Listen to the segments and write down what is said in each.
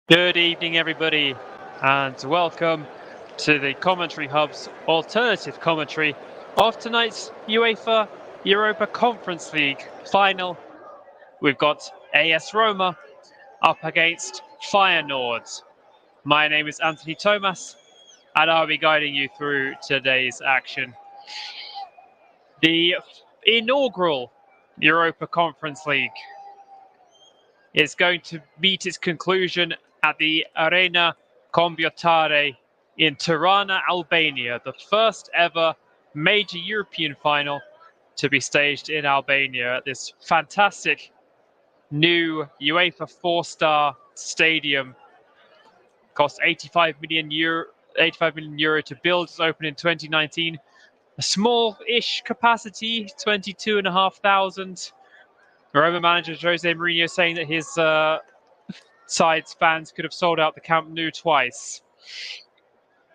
Good evening, everybody, and welcome to the Commentary Hub's alternative commentary of tonight's UEFA Europa Conference League final. We've got AS Roma up against Feyenoord. My name is Anthony Thomas, and I'll be guiding you through today's action. The inaugural Europa Conference League is going to meet its conclusion at the Arena Combiotare in Tirana, Albania, the first ever major European final to be staged in Albania at this fantastic new UEFA four-star stadium. Cost 85 million euro to build. It's opened in 2019. A small-ish capacity, 22,500. Roma manager Jose Mourinho saying that his side's fans could have sold out the Camp Nou twice.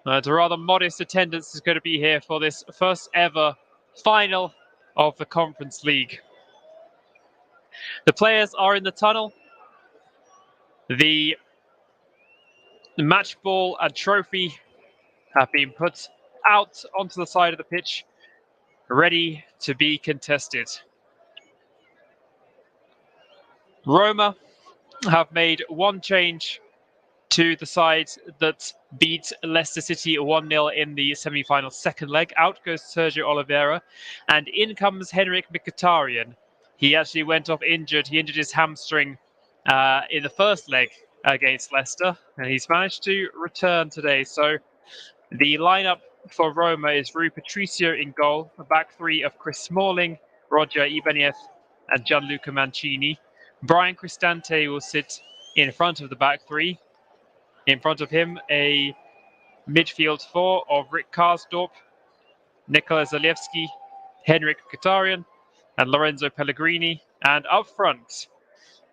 A rather modest attendance is going to be here for this first ever final of the Conference League. The players are in the tunnel. The match ball and trophy have been put out onto the side of the pitch, ready to be contested. Roma have made one change to the side that beat Leicester City 1-0 in the semi-final second leg. Out goes Sergio Oliveira, and in comes Henrik Mkhitaryan. He actually went off injured. He injured his hamstring in the first leg against Leicester, and he's managed to return today. So the lineup for Roma is Rui Patricio in goal, a back three of Chris Smalling, Roger Ibanez, and Gianluca Mancini. Brian Cristante will sit in front of the back three. In front of him, a midfield four of Rick Karsdorp, Nikola Zalewski, Henrik Mkhitaryan, and Lorenzo Pellegrini. And up front,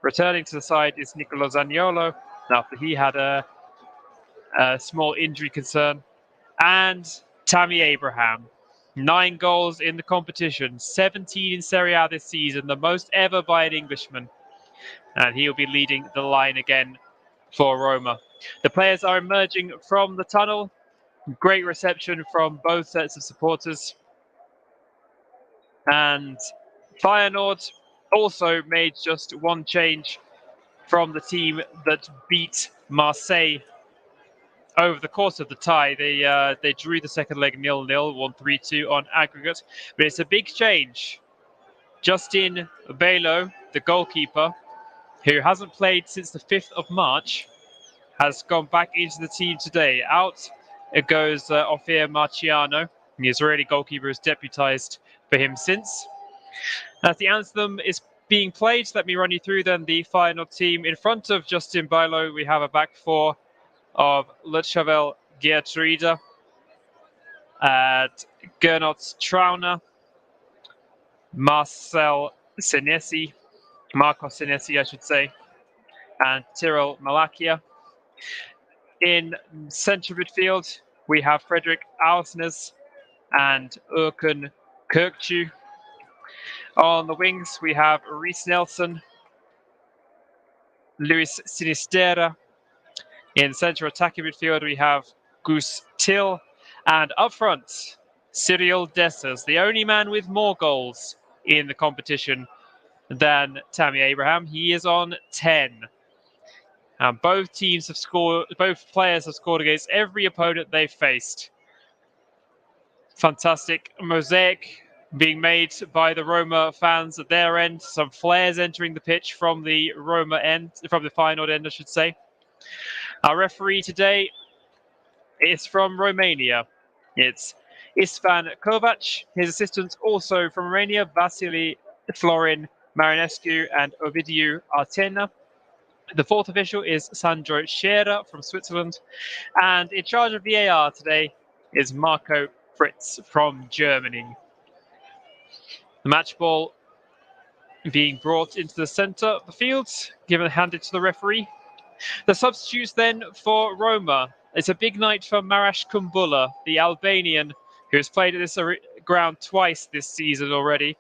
returning to the side, is Nicolo Zaniolo, after he had a small injury concern. And Tammy Abraham. 9 goals in the competition, 17 in Serie A this season, the most ever by an Englishman. And he'll be leading the line again for Roma. The players are emerging from the tunnel. Great reception from both sets of supporters. And Feyenoord also made just one change from the team that beat Marseille over the course of the tie. They drew the second leg 0-0, won 3-2 on aggregate. But it's a big change. Justin Belo, the goalkeeper, who hasn't played since the 5th of March, has gone back into the team today. Out it goes Ofir Marciano. The Israeli goalkeeper has deputized for him since. As the anthem is being played, let me run you through then the final team. In front of Justin Bailo, we have a back four of Lechavel Geertruida, Gernot Trauner, Marcos Senesi, I should say, and Tyrell Malakia. In central midfield, we have Frederick Ausnes and Urkun Kirkchu. On the wings, we have Reece Nelson, Luis Sinistera. In central attacking midfield, we have Gus Till. And up front, Cyril Dessers, the only man with more goals in the competition than Tammy Abraham. He is on 10. And both players have scored against every opponent they've faced. Fantastic mosaic being made by the Roma fans at their end. Some flares entering the pitch from the Roma end, from the Feyenoord end, I should say. Our referee today is from Romania. It's Istvan Kovac. His assistants also from Romania, Vasily Florin Marinescu and Ovidiu Artena. The fourth official is Sandro Scherer from Switzerland. And in charge of VAR today is Marco Fritz from Germany. The match ball being brought into the center of the field, handed to the referee. The substitutes then for Roma. It's a big night for Marash Kumbula, the Albanian, who has played at this ground twice this season already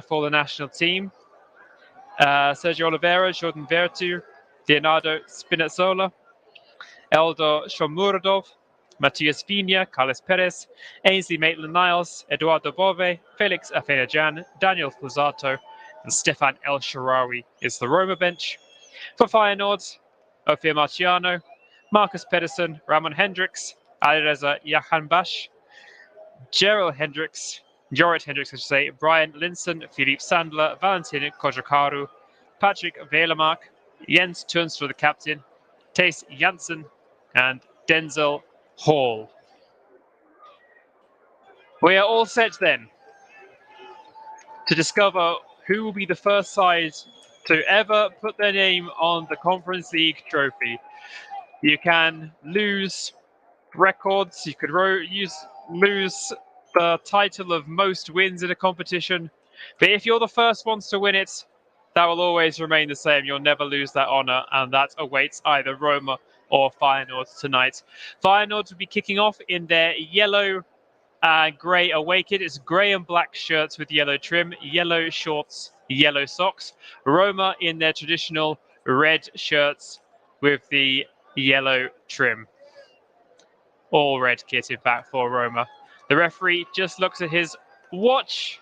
for the national team. Sergio Oliveira, Jordan Vertu, Leonardo Spinazzola, Eldor Shomurodov, Matthias Viña, Carlos Perez, Ainsley Maitland-Niles, Eduardo Bove, Felix Afenajan, Daniel Fusato, and Stefan El Shaarawy is the Roma bench. For Feyenoord, Ofir Marciano, Marcus Pedersen, Ramon Hendricks, Alireza Jahanbash, Jorrit Hendricks, I should say, Brian Linson, Philippe Sandler, Valentin Kojakaru, Patrick Velemark, Jens Tunstra, the captain, Thijs Janssen, and Denzel Hall. We are all set then to discover who will be the first side to ever put their name on the Conference League trophy. You can lose records, you could lose the title of most wins in a competition, but if you're the first ones to win it, that will always remain the same. You'll never lose that honour, and that awaits either Roma or Feyenoord tonight. Feyenoord will be kicking off in their yellow grey away kit. It's grey and black shirts with yellow trim, yellow shorts, yellow socks. Roma in their traditional red shirts with the yellow trim. All red kit, in fact, for Roma. The referee just looks at his watch,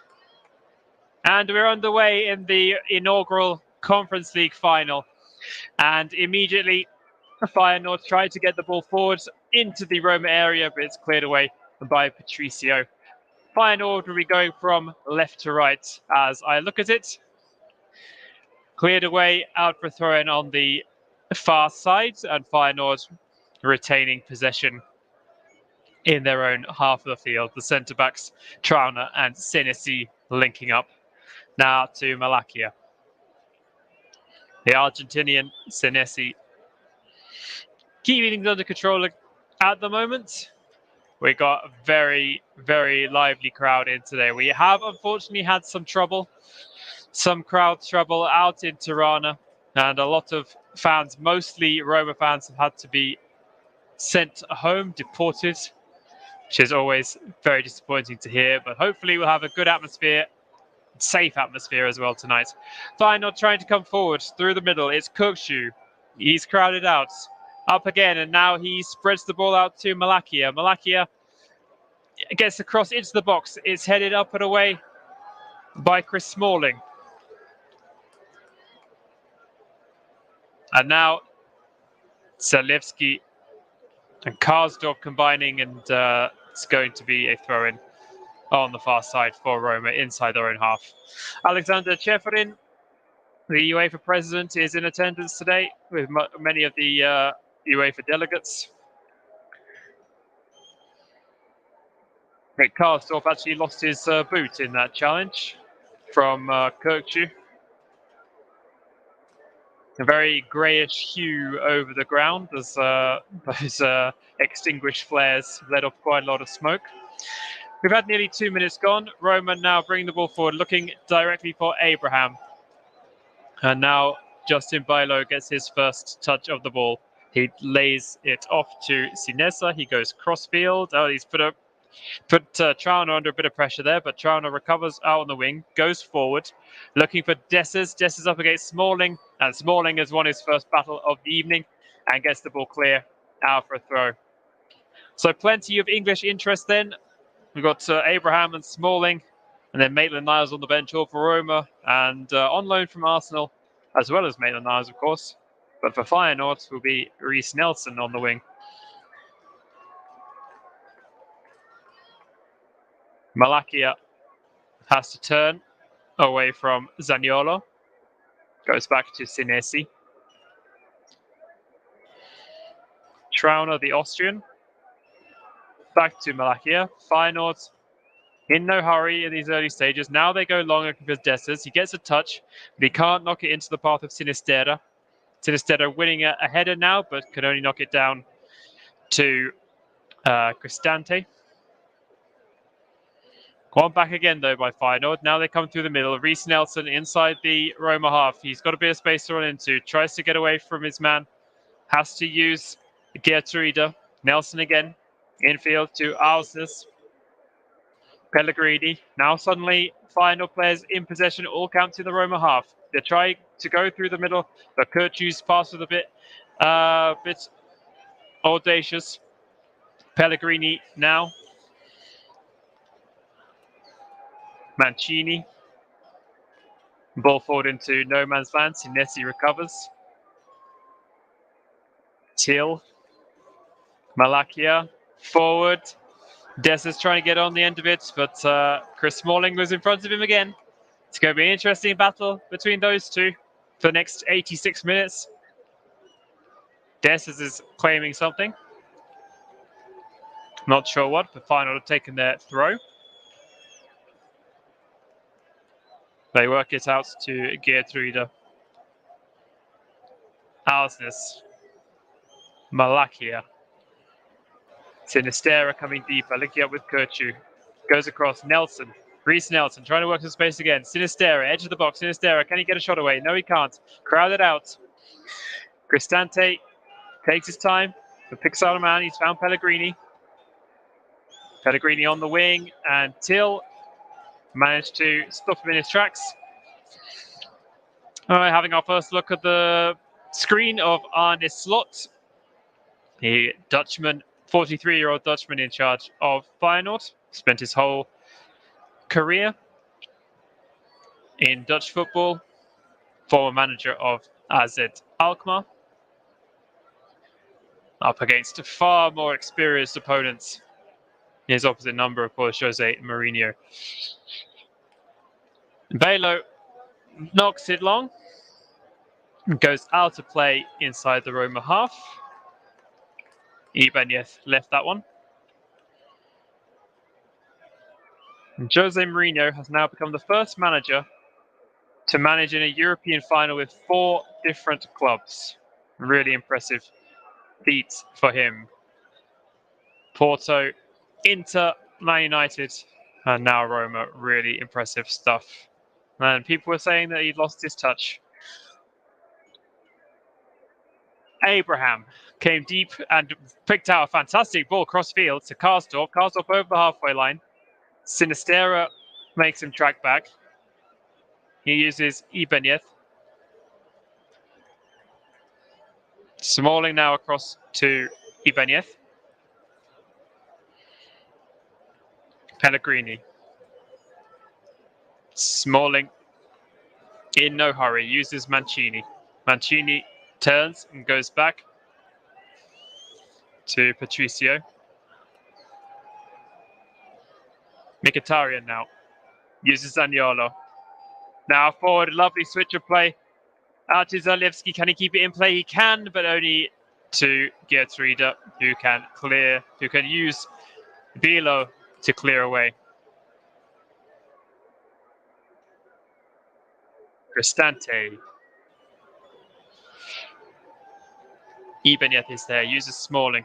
and we're underway in the inaugural Conference League final. And immediately, Feyenoord tried to get the ball forward into the Roma area, but it's cleared away by Patricio. Feyenoord will be going from left to right as I look at it. Cleared away, out for throw-in on the far side, and Feyenoord retaining possession in their own half of the field. The centre-backs, Trauner and Senesi, linking up. Now to Malakia. The Argentinian Senesi keeping things under control at the moment. We got a very, very lively crowd in today. We have unfortunately had some trouble, some crowd trouble out in Tirana, and a lot of fans, mostly Roma fans, have had to be sent home, deported, which is always very disappointing to hear. But hopefully we'll have a good atmosphere, safe atmosphere as well tonight. Feyenoord trying to come forward through the middle. It's Kokshu. He's crowded out. Up again, and now he spreads the ball out to Malakia. Malakia gets across into the box. It's headed up and away by Chris Smalling. And now Zalewski and Karsdorp combining, and it's going to be a throw-in on the far side for Roma inside their own half. Alexander Cheferin, the UEFA president, is in attendance today with many of the UEFA delegates. Rick Karsdorp actually lost his boot in that challenge from Kirkju. A very greyish hue over the ground as those extinguished flares let off quite a lot of smoke. We've had nearly 2 minutes gone. Roma now bringing the ball forward, looking directly for Abraham. And now Justin Bailo gets his first touch of the ball. He lays it off to Sinesa. He goes crossfield. Oh, he's put Trauner under a bit of pressure there, but Trauner recovers out on the wing, goes forward, looking for Dessers. Dessers up against Smalling, and Smalling has won his first battle of the evening and gets the ball clear out for a throw. So plenty of English interest then. We've got Abraham and Smalling, and then Maitland-Niles on the bench, all for Roma, and on loan from Arsenal, as well as Maitland-Niles, of course. But for Feyenoord will be Reece Nelson on the wing. Malakia has to turn away from Zaniolo. Goes back to Senesi. Trauner, the Austrian. Back to Malakia. Feyenoord in no hurry in these early stages. Now they go longer because Dessers. He gets a touch, but he can't knock it into the path of Sinisterra. Sinisterra winning a header now, but can only knock it down to Cristante. One back again, though, by Feyenoord. Now they come through the middle. Reece Nelson inside the Roma half. He's got a bit of space to run into. Tries to get away from his man. Has to use Geertruida. Nelson again. Infield to Alces. Pellegrini. Now suddenly Feyenoord players in possession, all camped in the Roma half. They're trying to go through the middle, but Kirchu's pass was a bit audacious. Pellegrini now. Mancini. Ball forward into no man's land. Sinesi recovers. Till. Malakia. Forward. Des is trying to get on the end of it, but Chris Smalling was in front of him again. It's going to be an interesting battle between those two for the next 86 minutes. Des is claiming something. Not sure what, but Feyenoord have taken their throw. They work it out to Geertruida. Alsnes. Malakia. Sinistera coming deeper, linking up with Kirchu. Goes across. Nelson. Reece Nelson trying to work the space again. Sinistera, edge of the box. Sinistera, can he get a shot away? No, he can't. Crowded out. Cristante takes his time, but picks out a man. He's found Pellegrini. Pellegrini on the wing, and Till managed to stop him in his tracks. All right, having our first look at the screen of Arne Slot, the Dutchman, 43-year-old Dutchman in charge of Feyenoord. Spent his whole career in Dutch football. Former manager of AZ Alkmaar. Up against far more experienced opponents. His opposite number, of course, Jose Mourinho. Velo knocks it long. Goes out of play inside the Roma half. Ibanez left that one. And Jose Mourinho has now become the first manager to manage in a European final with 4 different clubs. Really impressive feat for him. Porto, Inter, Man United, and now Roma. Really impressive stuff. And people were saying that he'd lost his touch. Abraham came deep and picked out a fantastic ball cross field to Karsdorp. Karsdorp over the halfway line. Sinistera makes him track back. He uses Ibanez. Smalling now across to Ibanez. Pellegrini. Smalling in no hurry, uses Mancini. Mancini turns and goes back to Patricio. Mkhitaryan now uses Zaniolo. Now forward, lovely switch of play. Out to Zalewski. Can he keep it in play? He can, but only to Geertruida, who can use Bilo to clear away. Cristante. Ibanez is there, uses Smalling.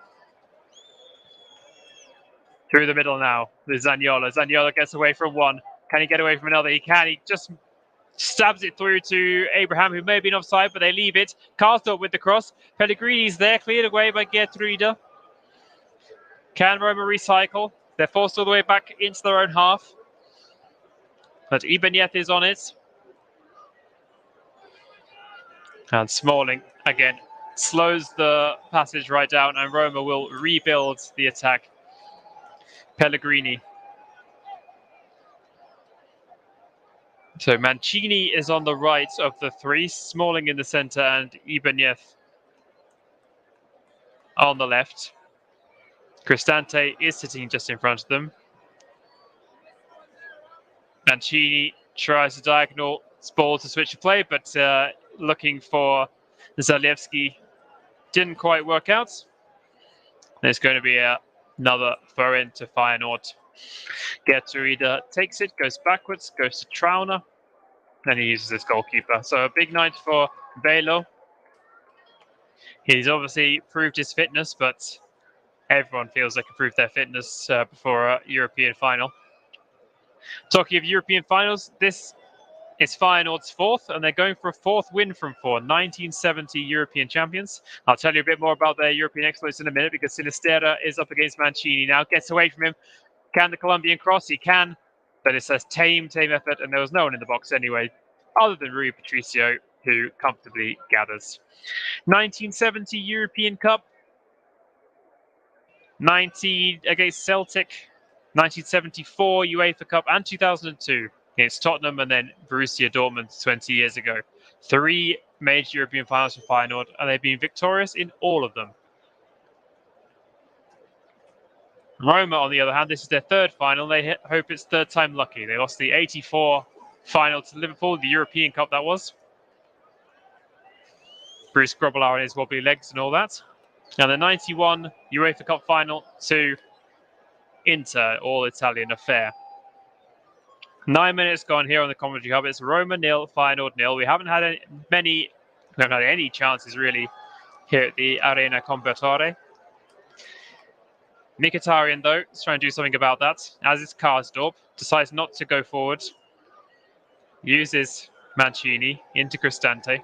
Through the middle now, there's Zaniolo. Zaniolo gets away from one. Can he get away from another? He can. He just stabs it through to Abraham, who may have been offside, but they leave it. Karsdorp with the cross. Pellegrini's there, cleared away by Geertruida. Can Roma recycle? They're forced all the way back into their own half. But Ibanez is on it. And Smalling, again, slows the passage right down, and Roma will rebuild the attack. Pellegrini. So Mancini is on the right of the 3, Smalling in the centre, and Ibanez on the left. Cristante is sitting just in front of them. Mancini tries a diagonal ball to switch the play, but looking for Zalewski didn't quite work out. There's going to be another throw-in to Feyenoord. Geertruida takes it, goes backwards, goes to Trauner, and he uses his goalkeeper. So a big night for Velo. He's obviously proved his fitness, but everyone feels they can prove their fitness before a European final. Talking of European finals, this is Feyenoord's 4th, and they're going for a 4th win from 4, 1970 European champions. I'll tell you a bit more about their European exploits in a minute, because Sinistera is up against Mancini now, gets away from him. Can the Colombian cross? He can, but it's a tame effort, and there was no one in the box anyway. other than Rui Patricio, who comfortably gathers. 1970 European Cup, 90 against Celtic, 1974 UEFA Cup, and 2002 against Tottenham, and then Borussia Dortmund 20 years ago. 3 major European finals for Feyenoord, and they've been victorious in all of them. Roma, on the other hand, this is their 3rd final. They hope it's 3rd time lucky. They lost the 84 final to Liverpool, the European Cup that was. Bruce Grobbelaar and his wobbly legs and all that. And the 91 UEFA Cup final to Inter, all Italian affair. 9 minutes gone here on the commentary hub. It's Roma 0, Feyenoord 0. We haven't had any chances really here at the Arena Convertore. Mkhitaryan, though, is trying to do something about that, as is Karsdorp. Decides not to go forward. Uses Mancini into Cristante.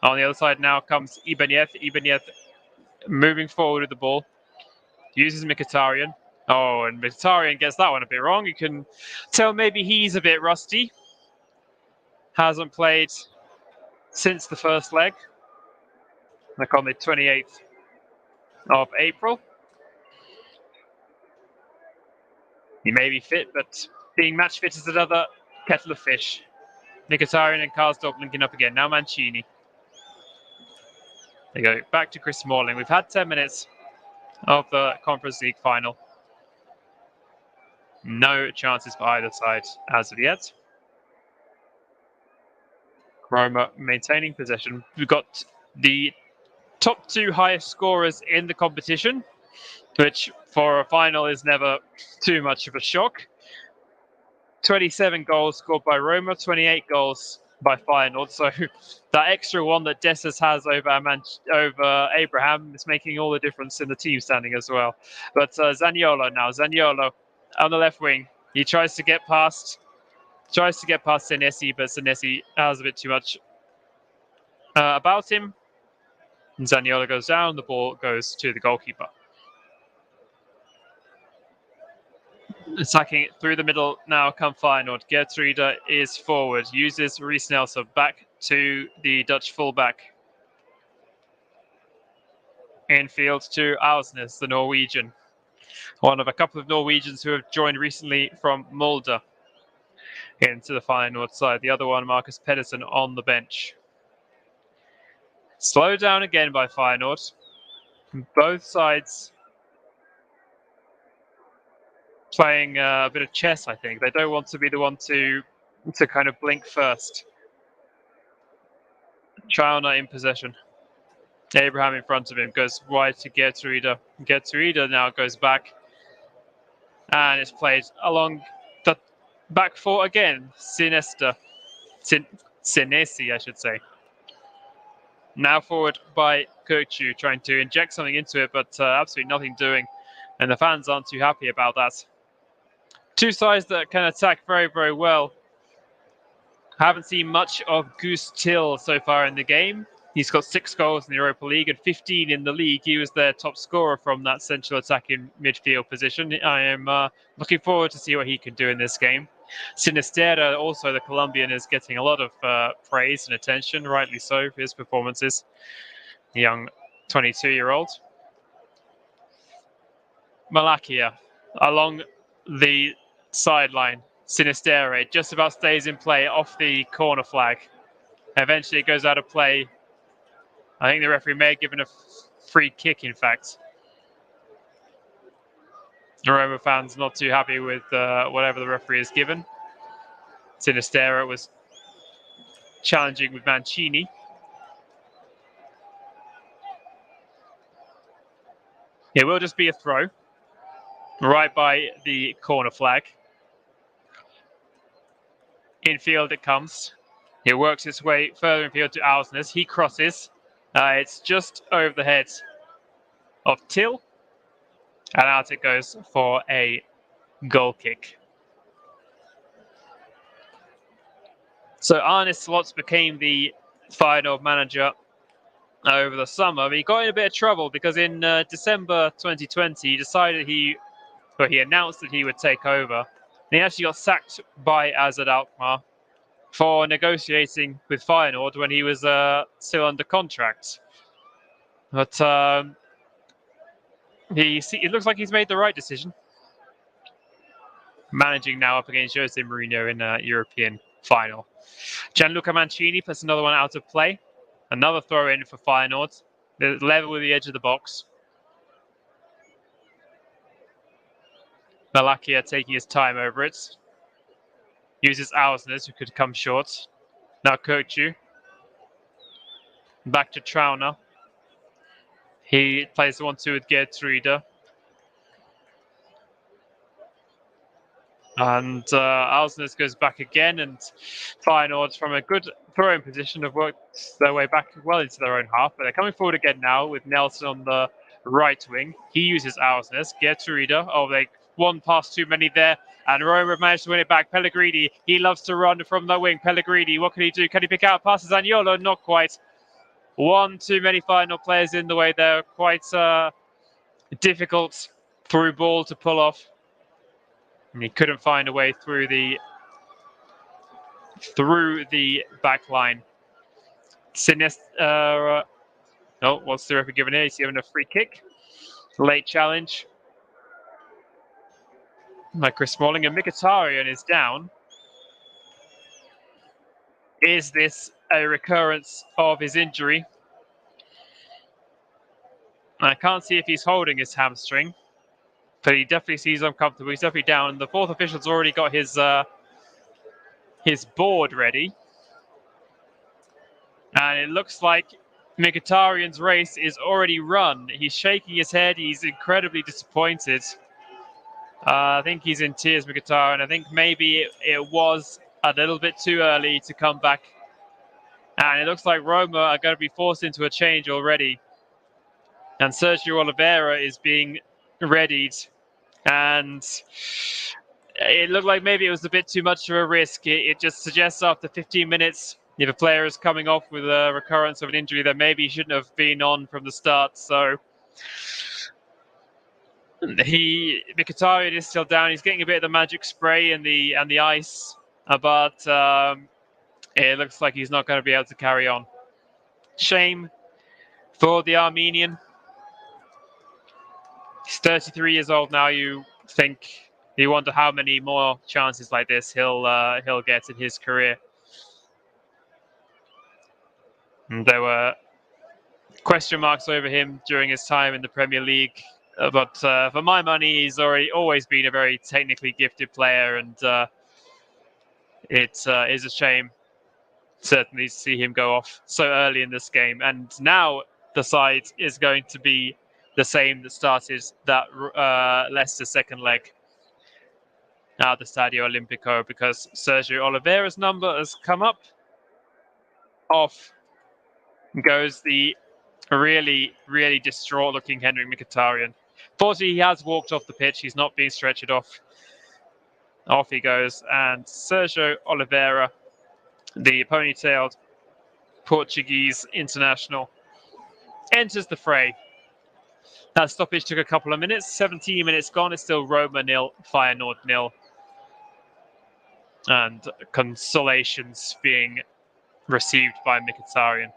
On the other side now comes Ibanez. Ibanez moving forward with the ball. Uses Mkhitaryan. Oh, and Mkhitaryan gets that one a bit wrong. You can tell maybe he's a bit rusty. Hasn't played since the first leg. Like on the 28th of April. He may be fit, but being match fit is another kettle of fish. Mkhitaryan and Karsdorp linking up again. Now Mancini. They go back to Chris Smalling. We've had 10 minutes of the Conference League final. No chances for either side as of yet. Roma maintaining possession. We've got the top 2 highest scorers in the competition, which for a final is never too much of a shock. 27 goals scored by Roma, 28 goals by Feyenoord. So that extra one that Dessers has over Abraham is making all the difference in the team standing as well. But Zaniolo now. Zaniolo on the left wing. He tries to get past Senesi, but Senesi has a bit too much about him. And Zaniolo goes down. The ball goes to the goalkeeper. Attacking it through the middle now come Feyenoord. Geertruida is forward. Uses Reece Nelson back to the Dutch fullback. Infield to Ausnes, the Norwegian. One of a couple of Norwegians who have joined recently from Molde into the Feyenoord side. The other one, Marcus Pedersen, on the bench. Slowed down again by Feyenoord. Both sides playing a bit of chess, I think. They don't want to be the one to kind of blink first. Trauna in possession. Abraham in front of him goes wide to Geertruida. Geertruida now goes back and it's played along the back four again. Senesi, I should say. Now forward by Kirchu, trying to inject something into it, but absolutely nothing doing. And the fans aren't too happy about that. Two sides that can attack very, very well. Haven't seen much of Goose Till so far in the game. He's got 6 goals in the Europa League and 15 in the league. He was their top scorer from that central attacking midfield position. I am looking forward to see what he can do in this game. Sinisterra, also the Colombian, is getting a lot of praise and attention, rightly so, for his performances. The young 22-year-old. Malakia along the sideline. Sinisterra just about stays in play off the corner flag. Eventually it goes out of play. I think the referee may have given a free kick, in fact. The Roma fans not too happy with whatever the referee has given. Sinisterra was challenging with Mancini. It will just be a throw. Right by the corner flag. Infield it comes. It works its way further infield to Ausnes. He crosses. It's just over the head of Till. And out it goes for a goal kick. So Arne Slot became the Feyenoord manager over the summer. But he got in a bit of trouble because in December 2020, he announced that he would take over. And he actually got sacked by Azad Alkmaar for negotiating with Feyenoord when he was still under contract. But it looks like he's made the right decision. Managing now up against Jose Mourinho in a European final. Gianluca Mancini puts another one out of play. Another throw in for Feyenoord. They're level with the edge of the box. Malakia taking his time over it. Uses Ausnes, who could come short. Now Kochu. Back to Trauner. He plays the 1-2 with Gertrude. And Ausnes goes back again, and Feyenoord, from a good throwing position, have worked their way back well into their own half. But they're coming forward again now with Nelson on the right wing. He uses Ausnes. Gertrude. Oh, they one pass too many there. And Roma have managed to win it back. Pellegrini, he loves to run from the wing. Pellegrini, what can he do? Can he pick out passes? Zaniolo? Not quite. One too many Feyenoord players in the way there. Quite difficult through ball to pull off. And he couldn't find a way through the back line. Sinister. Oh, what's the referee giving here? He's given a free kick. Late challenge by Chris Smalling, and Mkhitaryan is down. Is this a recurrence of his injury? I can't see if he's holding his hamstring, but he definitely seems uncomfortable. He's definitely down. The fourth official's already got his board ready. And it looks like Mkhitaryan's race is already run. He's shaking his head. He's incredibly disappointed. I think he's in tears, Mkhitaryan. I think maybe it was a little bit too early to come back. And it looks like Roma are going to be forced into a change already. And Sergio Oliveira is being readied. And it looked like maybe it was a bit too much of a risk. It just suggests after 15 minutes, if a player is coming off with a recurrence of an injury, then maybe he shouldn't have been on from the start. So Mkhitaryan is still down. He's getting a bit of the magic spray and the ice, but it looks like he's not going to be able to carry on. Shame for the Armenian. He's 33 years old now. You wonder how many more chances like this he'll get in his career. And there were question marks over him during his time in the Premier League, but for my money, he's always been a very technically gifted player, and it is a shame certainly to see him go off so early in this game. And now the side is going to be the same that started that Leicester second leg at the Stadio Olimpico, because Sergio Oliveira's number has come up. Off goes the really, really distraught-looking Henrik Mkhitaryan. Fortunately, he has walked off the pitch. He's not being stretchered off. Off he goes, and Sergio Oliveira, the ponytailed Portuguese international, enters the fray. That stoppage took a couple of minutes. 17 minutes gone. It's still Roma 0, Feyenoord 0. And consolations being received by Mkhitaryan.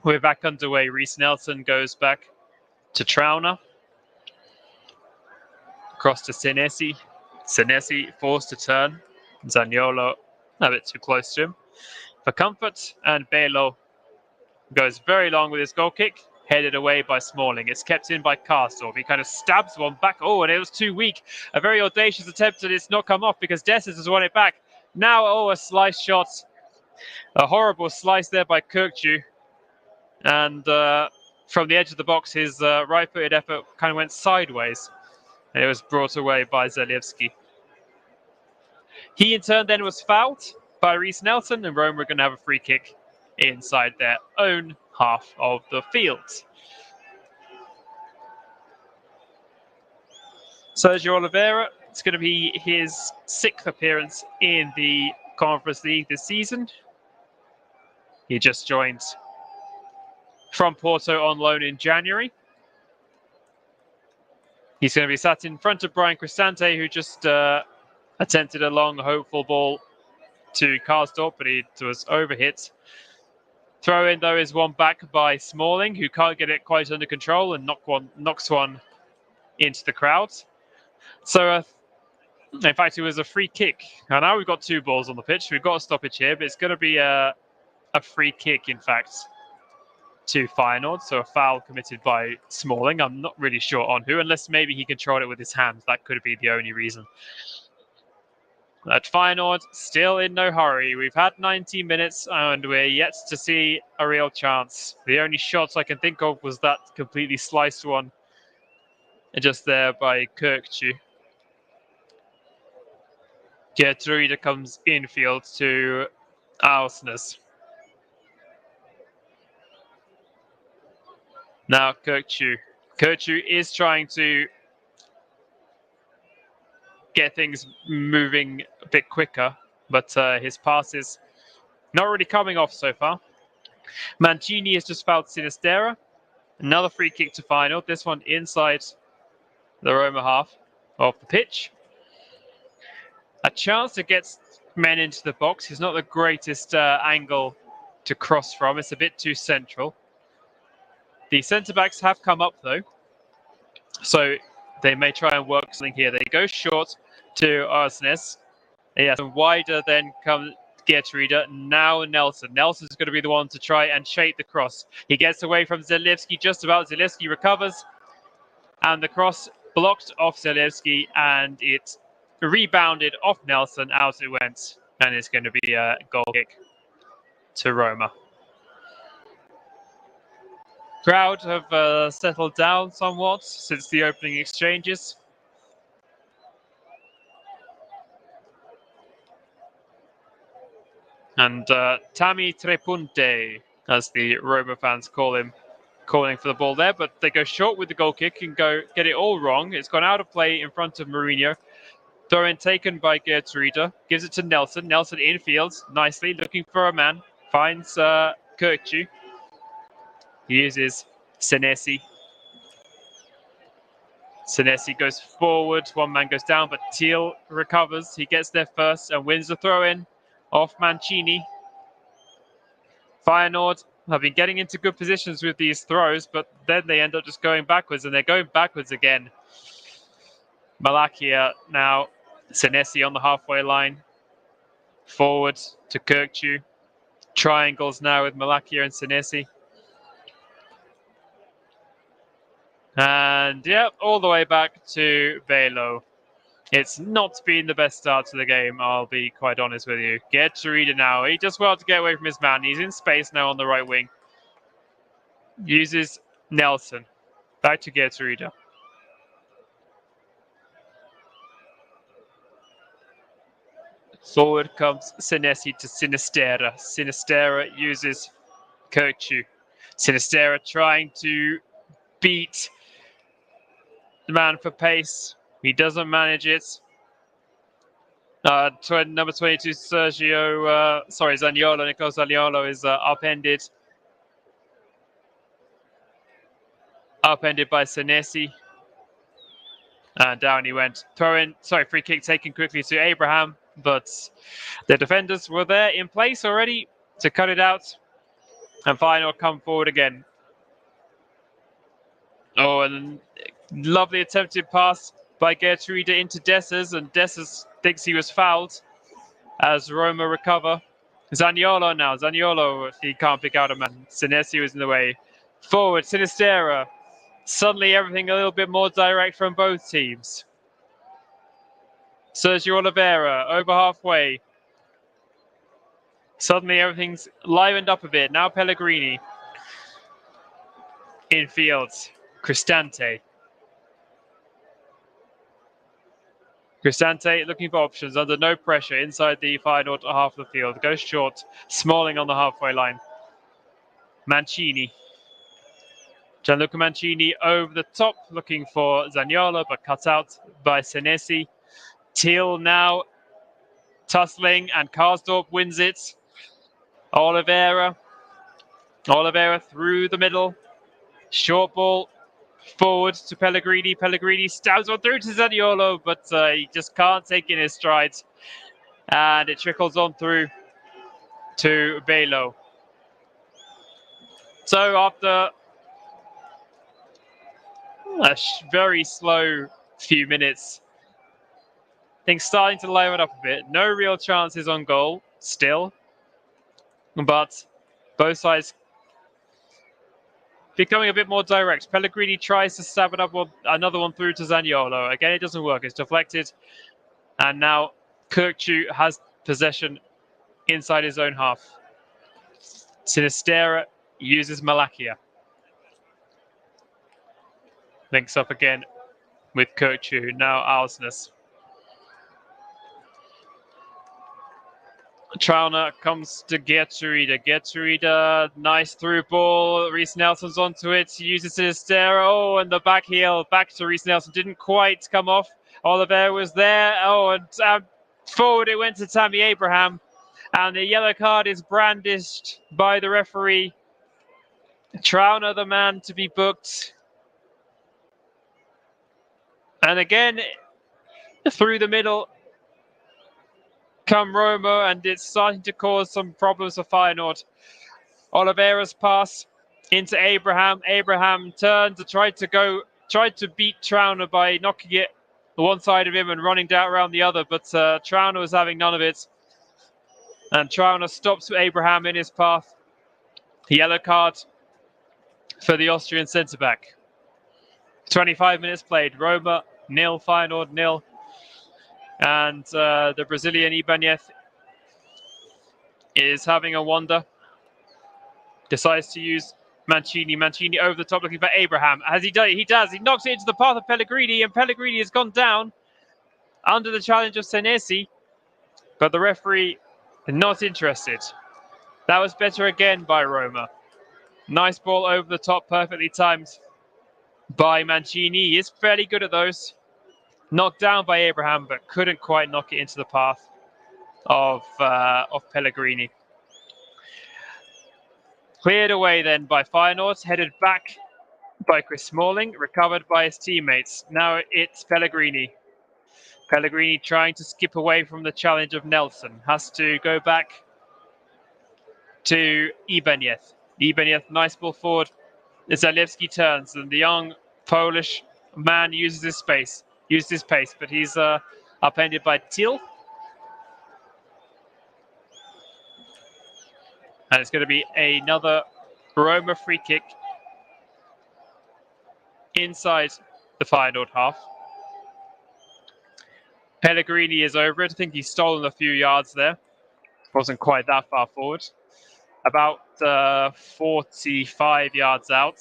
We're back underway. Reece Nelson goes back to Trauner. Across to Senesi. Senesi forced to turn. Zaniolo a bit too close to him for comfort. And Belo goes very long with his goal kick. Headed away by Smalling. It's kept in by Karsdorp. He kind of stabs one back. Oh, and it was too weak. A very audacious attempt, and it's not come off because Dessus has won it back. Now, a slice shot. A horrible slice there by Kirkju. And from the edge of the box, his right-footed effort kind of went sideways. And it was brought away by Zalewski. He, in turn, then was fouled by Reece Nelson, and Roma were going to have a free kick inside their own half of the field. Sergio Oliveira, it's going to be his 6th appearance in the Conference League this season. He just joined from Porto on loan in January. He's going to be sat in front of Brian Cristante, who just attempted a long, hopeful ball to Karsdorp, but it was overhit. Throw in, though, is one back by Smalling, who can't get it quite under control and knocks one into the crowd. So, in fact, it was a free kick. And now we've got 2 balls on the pitch. We've got a stoppage here, but it's going to be a free kick, in fact, to Feyenoord. So a foul committed by Smalling. I'm not really sure on who, unless maybe he controlled it with his hands. That could be the only reason. At Feyenoord, still in no hurry. We've had 90 minutes and we're yet to see a real chance. The only shots I can think of was that completely sliced one just there by Kirkju. Gertrude comes infield to Ausnes. Now Kirkju. Kirkju is trying to get things moving a bit quicker, but his pass is not really coming off so far. Mancini has just fouled Sinistera. Another free kick to Feyenoord. This one inside the Roma half of the pitch. A chance to get men into the box. He's not the greatest angle to cross from. It's a bit too central. The centre-backs have come up, though, so they may try and work something here. They go short to Ausnes. Yes, and wider then comes Gertrude. Now Nelson. Nelson's going to be the one to try and shape the cross. He gets away from Zalewski just about. Zalewski recovers. And the cross blocked off Zalewski, and it rebounded off Nelson. Out it went. And it's going to be a goal kick to Roma. Crowd have settled down somewhat since the opening exchanges. And Tami Trepunte, as the Roma fans call him, calling for the ball there, but they go short with the goal kick and get it all wrong. It's gone out of play in front of Mourinho. Throw in taken by Gertrude, gives it to Nelson. Nelson infield, nicely, looking for a man. Finds Kirkju. He uses Senesi. Senesi goes forward, one man goes down, but Thiel recovers. He gets there first and wins the throw-in off Mancini. Feyenoord have been getting into good positions with these throws, but then they end up just going backwards, and they're going backwards again. Malakia now, Senesi on the halfway line. Forward to Kirkju. Triangles now with Malakia and Senesi. And yeah, all the way back to Velo. It's not been the best start to the game, I'll be quite honest with you. Gertrude now, he does well to get away from his man. He's in space now on the right wing. Uses Nelson. Back to Gertrude. Forward comes Senesi to Sinistera. Sinistera uses Kirkju. Sinistera trying to beat the man for pace. He doesn't manage it. Number 22, Zaniolo. Nico Zaniolo is upended. Upended by Senesi. And down he went. Free kick taken quickly to Abraham. But the defenders were there in place already to cut it out. And Feyenoord come forward again. Oh, and lovely attempted pass by Gertrude into Dessers, and Dessers thinks he was fouled as Roma recover. Zaniolo now. Zaniolo, he can't pick out a man. Senesi was in the way. Forward, Sinistera. Suddenly everything a little bit more direct from both teams. Sergio Oliveira over halfway. Suddenly everything's livened up a bit. Now Pellegrini. Infield. Cristante. Cristante looking for options under no pressure inside the Feyenoord half of the field. Goes short. Smalling on the halfway line. Mancini. Gianluca Mancini over the top looking for Zaniolo, but cut out by Senesi. Thiel now tussling, and Karsdorp wins it. Oliveira through the middle. Short ball forward to Pellegrini. Pellegrini stabs one through to Zaniolo, but he just can't take in his strides. And it trickles on through to Belo. So after a very slow few minutes, things starting to liven up a bit. No real chances on goal still, but both sides becoming a bit more direct. Pellegrini tries to stab it up, another one through to Zaniolo. Again, it doesn't work. It's deflected. And now Kirkju has possession inside his own half. Sinistera uses Malakia. Links up again with Kirkju, now Alsness. Trauner comes to Geertruida. Geertruida, nice through ball. Reece Nelson's onto it. He uses Sinistera. Oh, and the back heel back to Reece Nelson. Didn't quite come off. Oliveira was there. Oh, and forward it went to Tammy Abraham. And the yellow card is brandished by the referee. Trauner, the man to be booked. And again, through the middle come Roma, and it's starting to cause some problems for Feyenoord. Oliveira's pass into Abraham. Abraham turned to tried to beat Trauner by knocking it one side of him and running down around the other, but Trauner was having none of it. And Trauner stops Abraham in his path. Yellow card for the Austrian centre-back. 25 minutes played. Roma 0, Feyenoord 0. And the Brazilian Ibanez is having a wander. Decides to use Mancini. Mancini over the top looking for Abraham. As he does, he knocks it into the path of Pellegrini, and Pellegrini has gone down under the challenge of Senesi. But the referee not interested. That was better again by Roma. Nice ball over the top, perfectly timed by Mancini. He is fairly good at those. Knocked down by Abraham, but couldn't quite knock it into the path of Pellegrini. Cleared away then by Feyenoord, headed back by Chris Smalling, recovered by his teammates. Now it's Pellegrini. Pellegrini trying to skip away from the challenge of Nelson. Has to go back to Ibanez. Ibanez, nice ball forward. Zalewski turns, and the young Polish man uses his pace, but he's upended by Til. And it's going to be another Roma free kick inside the Feyenoord half. Pellegrini is over it. I think he's stolen a few yards there. Wasn't quite that far forward. About 45 yards out.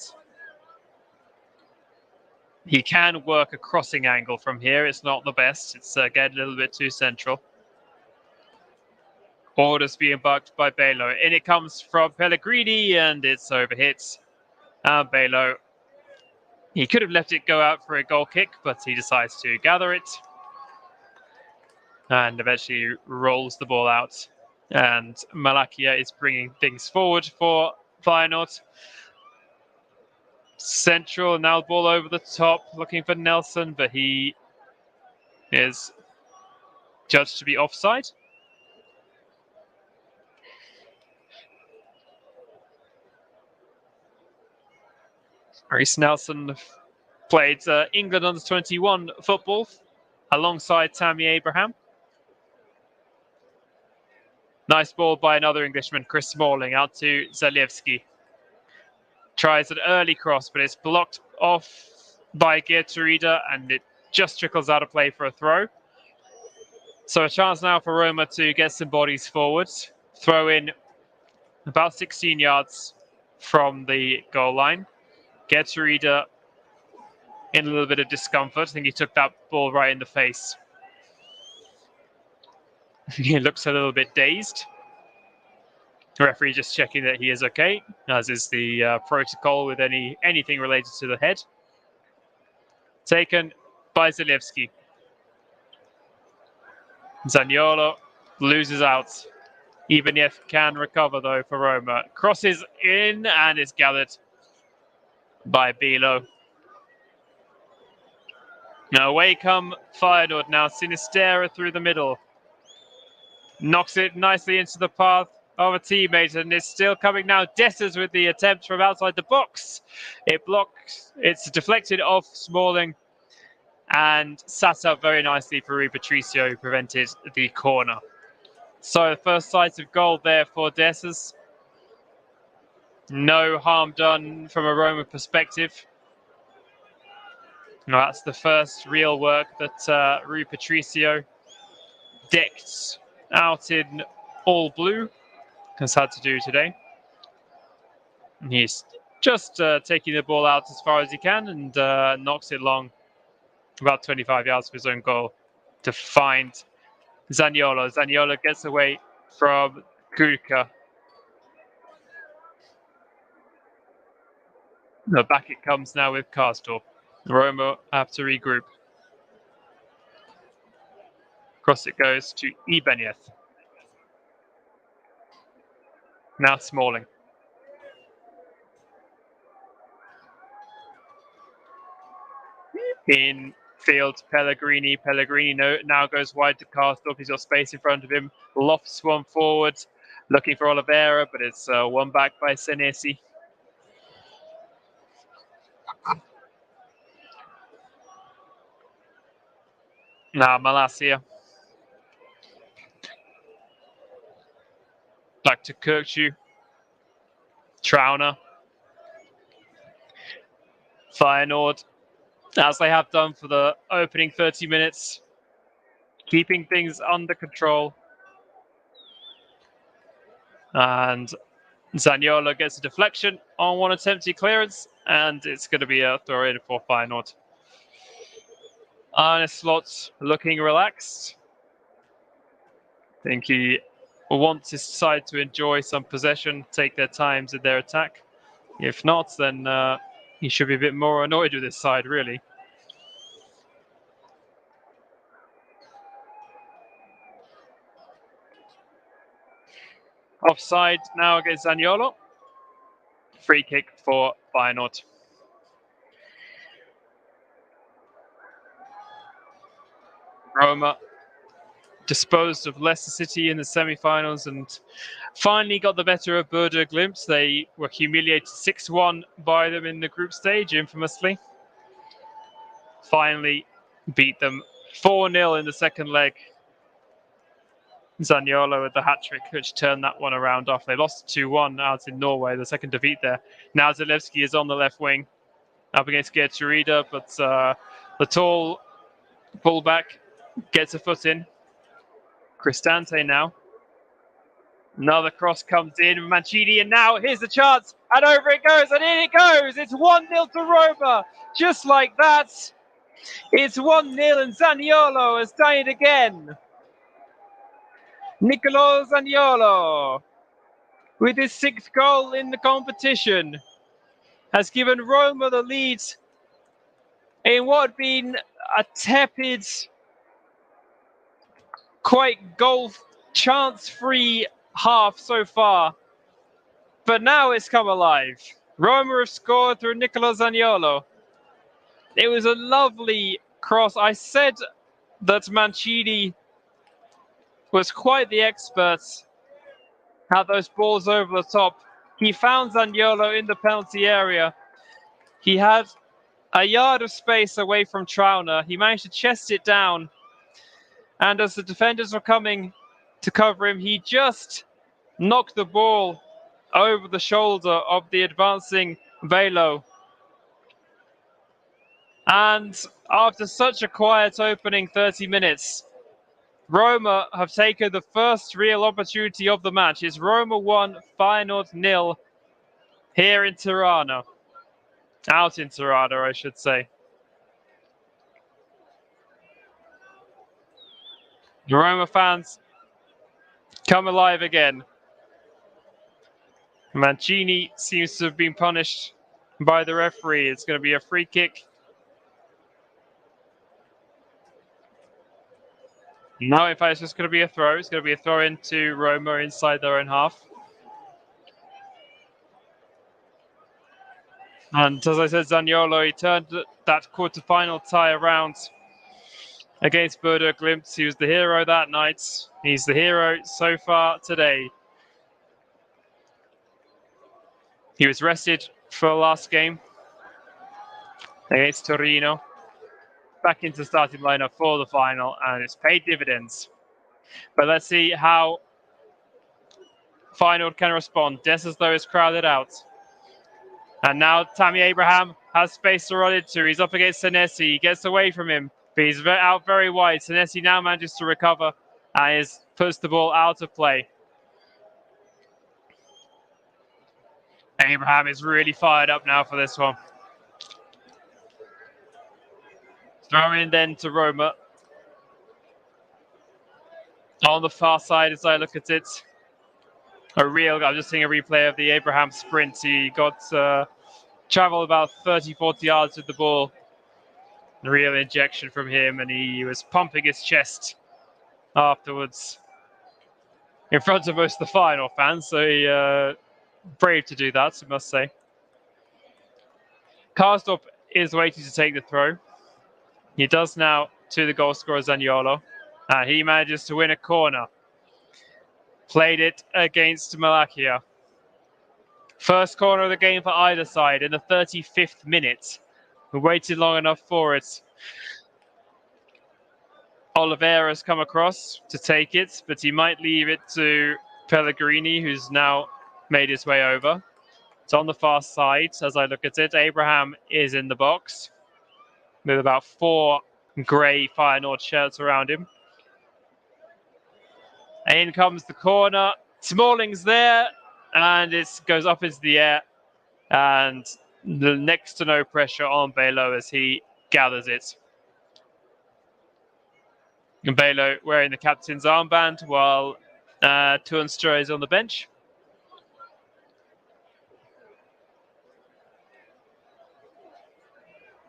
He can work a crossing angle from here. It's not the best. It's again a little bit too central. Orders being bucked by Belo. In it comes from Pellegrini, and it's overhit. And Belo, he could have left it go out for a goal kick, but he decides to gather it. And eventually rolls the ball out. And Malakia is bringing things forward for Feyenoord. Central, now ball over the top, looking for Nelson, but he is judged to be offside. Reece Nelson played England under-21 football alongside Tammy Abraham. Nice ball by another Englishman, Chris Smalling, out to Zalewski. Tries an early cross, but it's blocked off by Geertruida, and it just trickles out of play for a throw. So a chance now for Roma to get some bodies forward. Throw in about 16 yards from the goal line. Geertruida in a little bit of discomfort. I think he took that ball right in the face. He looks a little bit dazed. The referee just checking that he is okay, as is the protocol with anything related to the head. Taken by Zalewski. Zaniolo loses out. Ibanez can recover though for Roma. Crosses in and is gathered by Belo. Now away come Feyenoord now. Sinistera through the middle. knocks it nicely into the path of a teammate, and it's still coming now. Dessers with the attempt from outside the box. It blocks, it's deflected off Smalling and sat up very nicely for Rui Patricio, who prevented the corner. So the first sight of goal there for Dessers. No harm done from a Roma perspective. No, that's the first real work that Rui Patricio, decked out in all blue, has had to do today. He's just taking the ball out as far as he can and knocks it long, about 25 yards for his own goal, to find Zaniolo. Zaniolo gets away from Kuka. No, back it comes now with Karsdorp. Roma have to regroup. Cross it goes to Ibanez. Now Smalling. In field, Pellegrini. Pellegrini now goes wide to Karsdorp. He's got space in front of him. Lofts one forward, looking for Oliveira, but it's won back by Senesi. Now Malacia. Back to Kirkju. Trauner. Feyenoord, as they have done for the opening 30 minutes, keeping things under control. And Zaniolo gets a deflection on one attempted clearance, and it's going to be a throw-in for Feyenoord. Arne Slot looking relaxed. I think he wants his side to enjoy some possession, take their times in their attack. If not, then he should be a bit more annoyed with his side, really. Offside now against Zaniolo. Free kick for Feyenoord. Roma disposed of Leicester City in the semi-finals and finally got the better of Bodo Glimt. They were humiliated 6-1 by them in the group stage, infamously. Finally beat them 4-0 in the second leg. Zaniolo with the hat-trick, which turned that one around off. They lost 2-1 out in Norway, the second defeat there. Now Zalewski is on the left wing, up against Geertruida, but the tall fullback gets a foot in. Cristante now. Another cross comes in, Mancini, and now here's the chance, and over it goes, and in it goes! It's 1-0 to Roma, just like that. It's 1-0, and Zaniolo has done it again. Niccolò Zaniolo, with his 6th goal in the competition, has given Roma the lead in what had been a tepid, quite goal chance-free half so far. But now it's come alive. Roma have scored through Niccolò Zaniolo. It was a lovely cross. I said that Mancini was quite the expert at those balls over the top. He found Zaniolo in the penalty area. He had a yard of space away from Trauner. He managed to chest it down. And as the defenders were coming to cover him, he just knocked the ball over the shoulder of the advancing Velo. And after such a quiet opening 30 minutes, Roma have taken the first real opportunity of the match. It's Roma 1, Feyenoord 0 here in Tirana. Out in Tirana, I should say. The Roma fans come alive again. Mancini seems to have been punished by the referee. It's going to be a free kick. No, in fact, it's just going to be a throw. It's going to be a throw into Roma inside their own half. And as I said, Zaniolo, he turned that quarter-final tie around against Bodo Glimt. He was the hero that night. He's the hero so far today. He was rested for the last game against Torino. Back into the starting lineup for the final, and it's paid dividends. But let's see how Feyenoord can respond. Dessers, is crowded out. And now Tammy Abraham has space to run into. He's up against Senesi. He gets away from him, but he's out very wide. Senesi now manages to recover and puts the ball out of play. Abraham is really fired up now for this one. Throw in then to Roma. On the far side, as I look at it, I'm just seeing a replay of the Abraham sprint. He got traveled about 30-40 yards with the ball. A real injection from him, and he was pumping his chest afterwards in front of most of the final fans. So he brave to do that, I must say. Karsdorp is waiting to take the throw. He does now to the goal scorer Zaniolo. He manages to win a corner. Played it against Malakia. First corner of the game for either side in the 35th minute. We waited long enough for it. Oliveira's come across to take it, but he might leave it to Pellegrini, who's now made his way over. It's on the far side as I look at it. Abraham is in the box with about 4 grey Feyenoord shirts around him. In comes the corner. Smalling's there, and it goes up into the air, and next to no pressure on Belo as he gathers it. And Belo wearing the captain's armband while Tunstra is on the bench.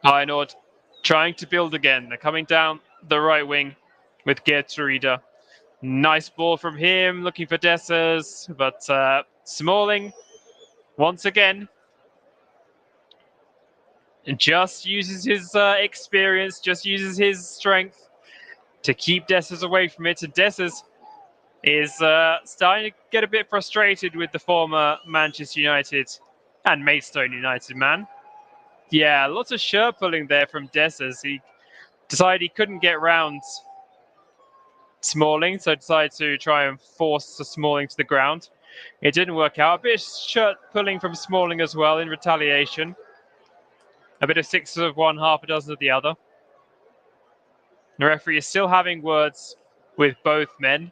Feyenoord trying to build again. They're coming down the right wing with Geertruida. Nice ball from him, looking for Dessers, but Smalling, once again, just uses his experience, just uses his strength to keep Dessers away from it. And Dessers is starting to get a bit frustrated with the former Manchester United and Maidstone United man. Yeah, lots of shirt pulling there from Dessers. He decided he couldn't get round Smalling, so decided to try and force Smalling to the ground. It didn't work out. A bit of shirt pulling from Smalling as well in retaliation. A bit of 6 of one, half a dozen of the other. The referee is still having words with both men.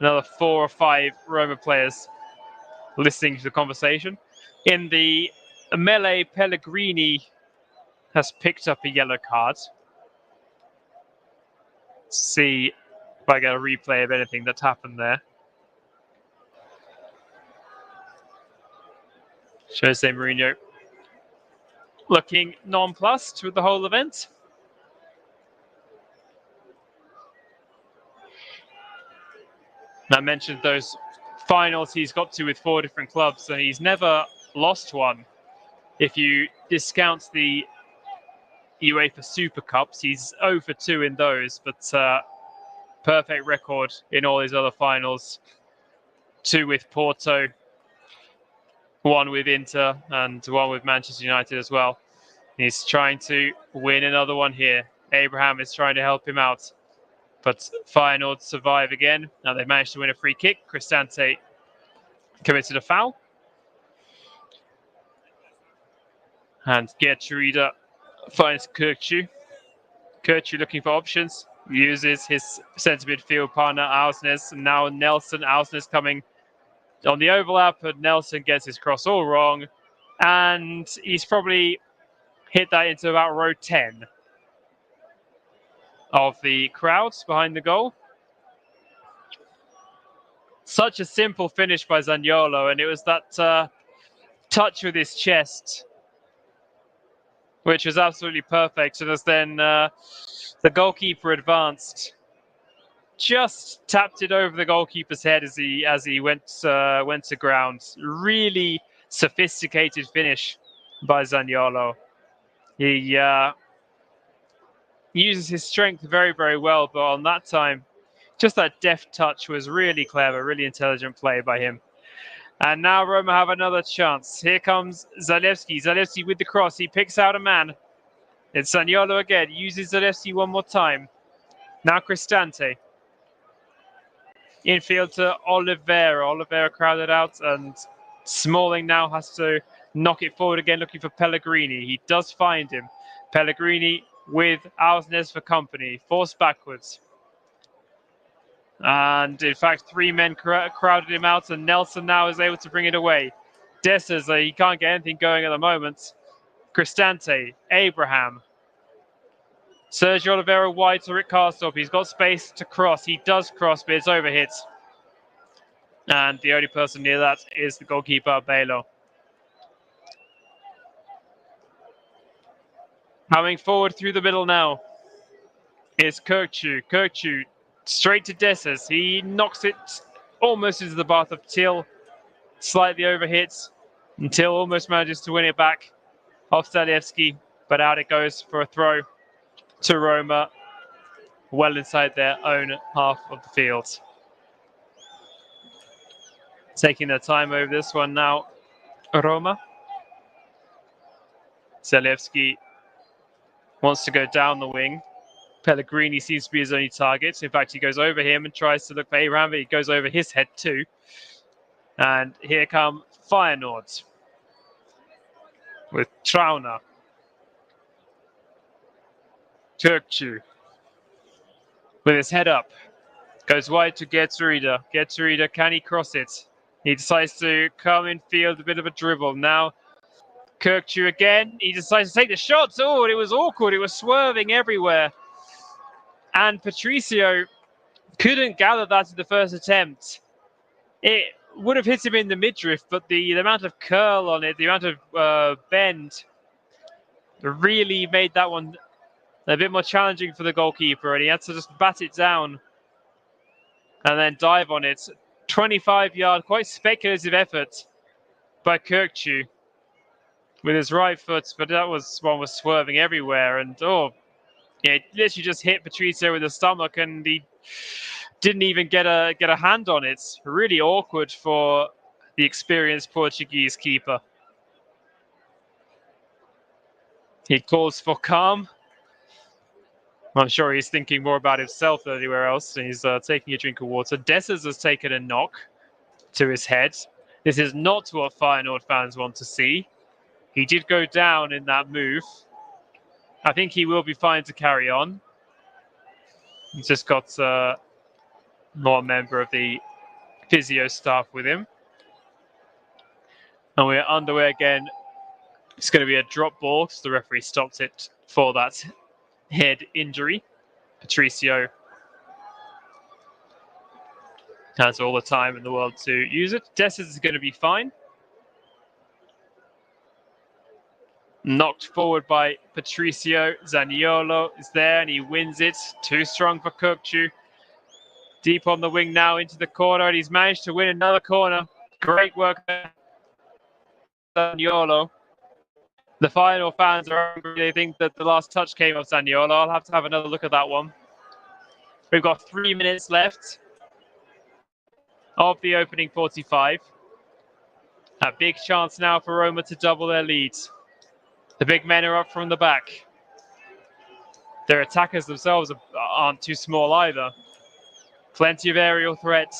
Another 4 or 5 Roma players listening to the conversation. In the melee, Pellegrini has picked up a yellow card. Let's see if I get a replay of anything that's happened there. Jose Mourinho looking nonplussed with the whole event. I mentioned those finals he's got to with 4 different clubs, and he's never lost one. If you discount the UEFA Super Cups, he's 0 for 2 in those, but perfect record in all his other finals. 2 with Porto, 1 with Inter, and 1 with Manchester United as well. He's trying to win another one here. Abraham is trying to help him out, but Feyenoord survive again. Now they've managed to win a free kick. Cristante committed a foul. And Geertruida finds Kirchu. Kirchu looking for options. Uses his centre midfield partner, Ausnes. And now Nelson. Ausnes coming on the overlap, but Nelson gets his cross all wrong. And he's probably hit that into about row 10 of the crowds behind the goal. Such a simple finish by Zaniolo, and it was that touch with his chest, which was absolutely perfect. And as then the goalkeeper advanced, just tapped it over the goalkeeper's head as he went to ground. Really sophisticated finish by Zaniolo. He uses his strength very, very well, but on that time, just that deft touch was really clever, really intelligent play by him. And now Roma have another chance. Here comes Zalewski. Zalewski with the cross. He picks out a man. It's Zaniolo again. Uses Zalewski one more time. Now Cristante. Infield to Oliveira. Oliveira crowded out, and Smalling now has to knock it forward again, looking for Pellegrini. He does find him. Pellegrini with Ausnes for company. Forced backwards. And in fact, 3 men crowded him out, and Nelson now is able to bring it away. Dessers, he can't get anything going at the moment. Cristante, Abraham. Sergio Oliveira wide to Rick Karsdorp. He's got space to cross. He does cross, but it's overhit. And the only person near that is the goalkeeper, Belo. Coming forward through the middle now is Kirkchu. Kirkchu straight to Dessers. He knocks it almost into the path of Till. Slightly overhits until almost manages to win it back off Zalewski, but out it goes for a throw to Roma, well inside their own half of the field. Taking their time over this one now, Roma. Zalewski wants to go down the wing. Pellegrini seems to be his only target. In fact, he goes over him and tries to look for Abraham, but he goes over his head too. And here come Feyenoord with Trauner. Kirkchu with his head up. Goes wide to Geertruida. Geertruida, can he cross it? He decides to come in field, a bit of a dribble. Now Kirkchu again. He decides to take the shot. Oh, it was awkward. It was swerving everywhere. And Patricio couldn't gather that in the first attempt. It would have hit him in the midriff, but the amount of curl on it, the amount of bend, really made that one a bit more challenging for the goalkeeper, and he had to just bat it down and then dive on it. 25-yard, quite speculative effort by Kirkchu with his right foot, but that one was swerving everywhere, and it literally just hit Patricio with the stomach, and he didn't even get a hand on it. Really awkward for the experienced Portuguese keeper. He calls for calm. I'm sure he's thinking more about himself than anywhere else. He's taking a drink of water. Dessers has taken a knock to his head. This is not what Feyenoord fans want to see. He did go down in that move. I think he will be fine to carry on. He's just got more member of the physio staff with him. And we're underway again. It's going to be a drop ball because the referee stopped it for that head injury. Patricio has all the time in the world to use it. Dessers is going to be fine. Knocked forward by Patricio. Zaniolo is there and he wins it. Too strong for Kirkchu. Deep on the wing now into the corner, and he's managed to win another corner. Great work there. Zaniolo. The Feyenoord fans are angry. They think that the last touch came off Zaniolo. I'll have to have another look at that one. We've got 3 minutes left of the opening 45. A big chance now for Roma to double their lead. The big men are up from the back. Their attackers themselves aren't too small either. Plenty of aerial threat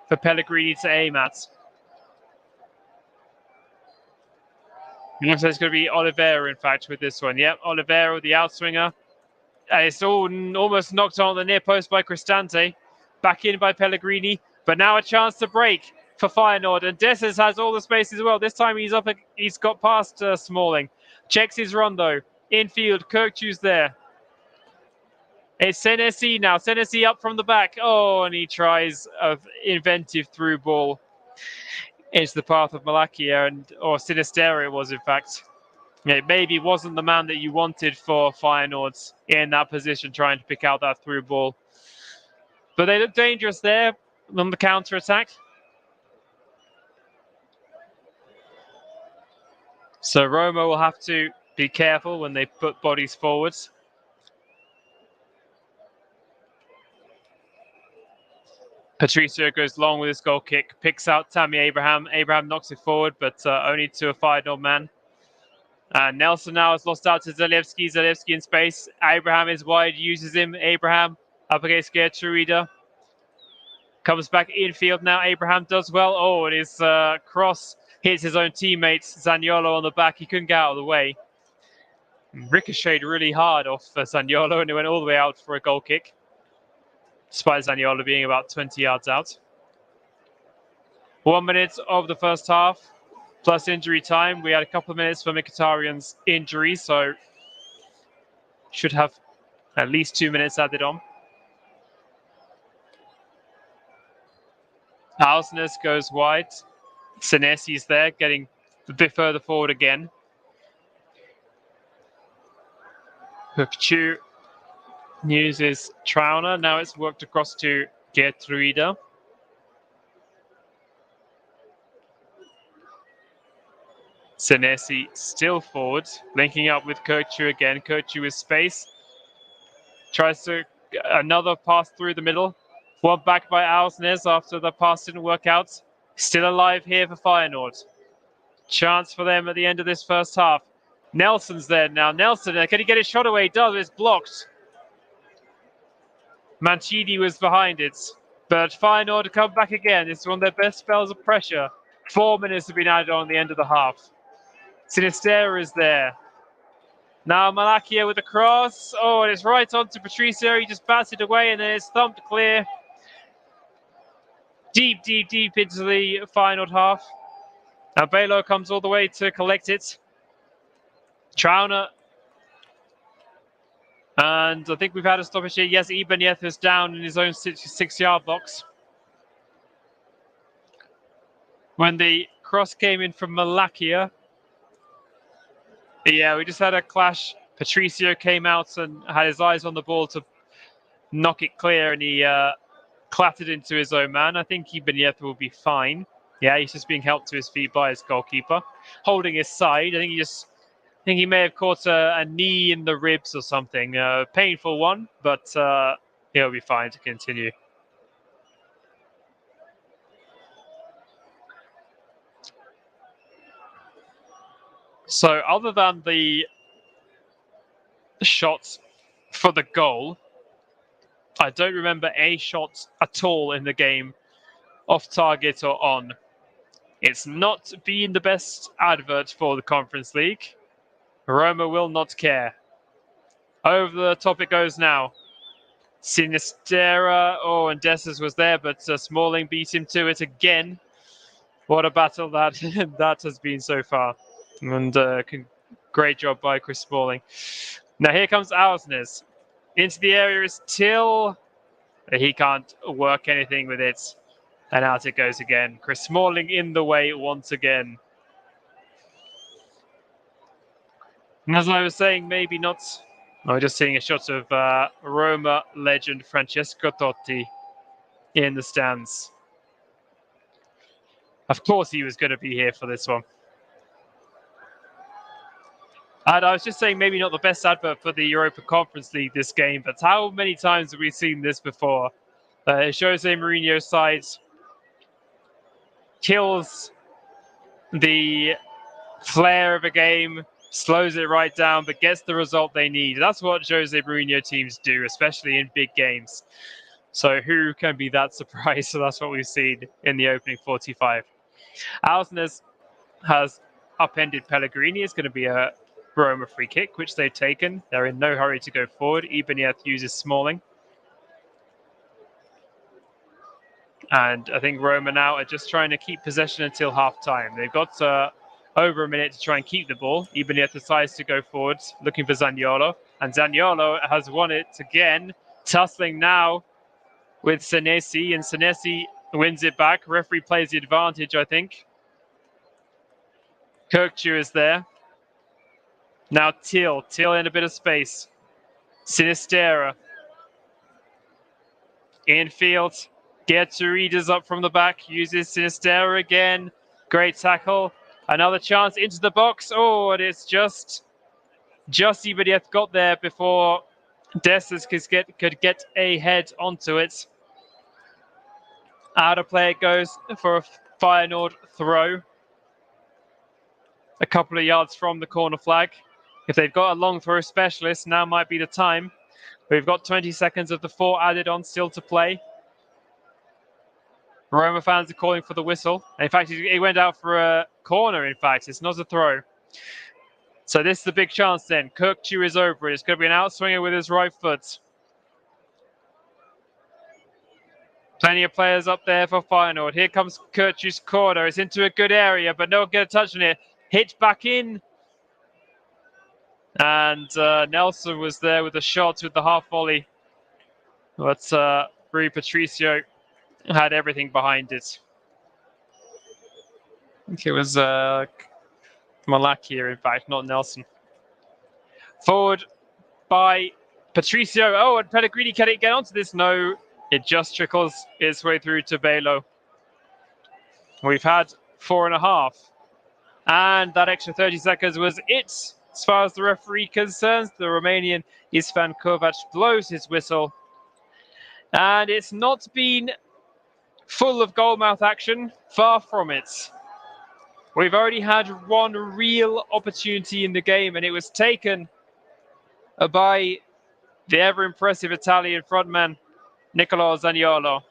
for Pellegrini to aim at. It looks like it's going to be Oliveira, in fact, with this one. Yep, Oliveira, the outswinger. It's almost knocked on the near post by Cristante. Back in by Pellegrini. But now a chance to break for Feyenoord. And Dessers has all the space as well. This time he's got past Smalling. Checks his run, though. Infield, Kirkchu's there. It's Senesi now. Senesi up from the back. Oh, and he tries an inventive through ball into the path of Malakia, or Sinistero it was, in fact. It maybe wasn't the man that you wanted for Feyenoord in that position, trying to pick out that through ball. But they look dangerous there on the counter-attack. So Roma will have to be careful when they put bodies forwards. Patricio goes long with his goal kick, picks out Tammy Abraham. Abraham knocks it forward, but only to a Feyenoord man. Nelson now has lost out to Zalewski. Zalewski in space. Abraham is wide, uses him. Abraham up against Gertruida. Comes back infield now. Abraham does well. Oh, and his cross hits his own teammate Zaniolo on the back. He couldn't get out of the way. Ricocheted really hard off Zaniolo, and it went all the way out for a goal kick, despite Zaniolo being about 20 yards out. 1 minute of the first half, plus injury time. We had a couple of minutes for Mkhitaryan's injury, so should have at least 2 minutes added on. Alsnes goes wide. Senesi's there, getting a bit further forward again. Hukchu uses Trauner. Now it's worked across to Gertruida. Senesi still forward, linking up with Kirchu again. Kirchu with space. Tries to another pass through the middle. One back by Alsnes after the pass didn't work out. Still alive here for Feyenoord. Chance for them at the end of this first half. Nelson's there now. Nelson, can he get his shot away? He does. It's blocked. Mancini was behind it. But Feyenoord come back again. It's one of their best spells of pressure. 4 minutes have been added on the end of the half. Sinistera is there. Now Malakia with the cross. Oh, and it's right onto Patricio. He just bats it away and then it's thumped clear. Deep into the Feyenoord half. Now Belo comes all the way to collect it. Trauner. And I think we've had a stoppage here. Yes, Ibanez is down in his own 6-yard box. When the cross came in from Malakia. Yeah, we just had a clash. Patricio came out and had his eyes on the ball to knock it clear, and he clattered into his own man. I think Ibanez will be fine. Yeah, he's just being helped to his feet by his goalkeeper, holding his side. I think he may have caught a knee in the ribs or something. Painful one, but he'll be fine to continue. So other than the shots for the goal, I don't remember a shot at all in the game off target or on. It's not been the best advert for the Conference League. Roma will not care. Over the top it goes now. Sinistera, oh, and Dessers was there, but Smalling beat him to it again. What a battle that that has been so far. And great job by Chris Smalling. Now here comes Alsnes. Into the area is Till. He can't work anything with it. And out it goes again. Chris Smalling in the way once again. And as I was saying, maybe not. I'm just seeing a shot of Roma legend Francesco Totti in the stands. Of course he was going to be here for this one. And I was just saying maybe not the best advert for the Europa Conference League this game, but how many times have we seen this before? Jose Mourinho's side kills the flair of a game, slows it right down, but gets the result they need. That's what Jose Mourinho teams do, especially in big games. So who can be that surprised? So that's what we've seen in the opening 45. Alsnes has upended Pellegrini. It's going to be a Roma free kick, which they've taken. They're in no hurry to go forward. Ibanez uses Smalling. And I think Roma now are just trying to keep possession until half-time. They've got over a minute to try and keep the ball. Ibanez decides to go forward, looking for Zaniolo. And Zaniolo has won it again. Tussling now with Senesi. And Senesi wins it back. Referee plays the advantage, I think. Kirkchu is there. Now Till in a bit of space. Sinistera. Infield. Gertruida's up from the back. Uses Sinistera again. Great tackle. Another chance into the box. Oh, and it's just Ibanez got there before Dessers could get a head onto it. Out of play it goes for a Feyenoord throw. A couple of yards from the corner flag. If they've got a long throw specialist, now might be the time. We've got 20 seconds of the 4 added on still to play. Roma fans are calling for the whistle. In fact, he went out for a corner, in fact. It's not a throw. So this is the big chance then. Kirkju is over. It's going to be an outswinger with his right foot. Plenty of players up there for Feyenoord. Here comes Kirkju's corner. It's into a good area, but no one get a touch on it. Hit back in. And Nelson was there with the shot with the half volley. But Rui Patricio had everything behind it. I think it was Malak here, in fact, not Nelson. Forward by Patricio. Oh, and Pellegrini, can it get onto this? No, it just trickles its way through to Belo. We've had 4.5. And that extra 30 seconds was it. As far as the referee concerns, the Romanian Istvan Kovac blows his whistle. And it's not been full of goalmouth action. Far from it. We've already had one real opportunity in the game, and it was taken by the ever-impressive Italian frontman, Nicolò Zaniolo.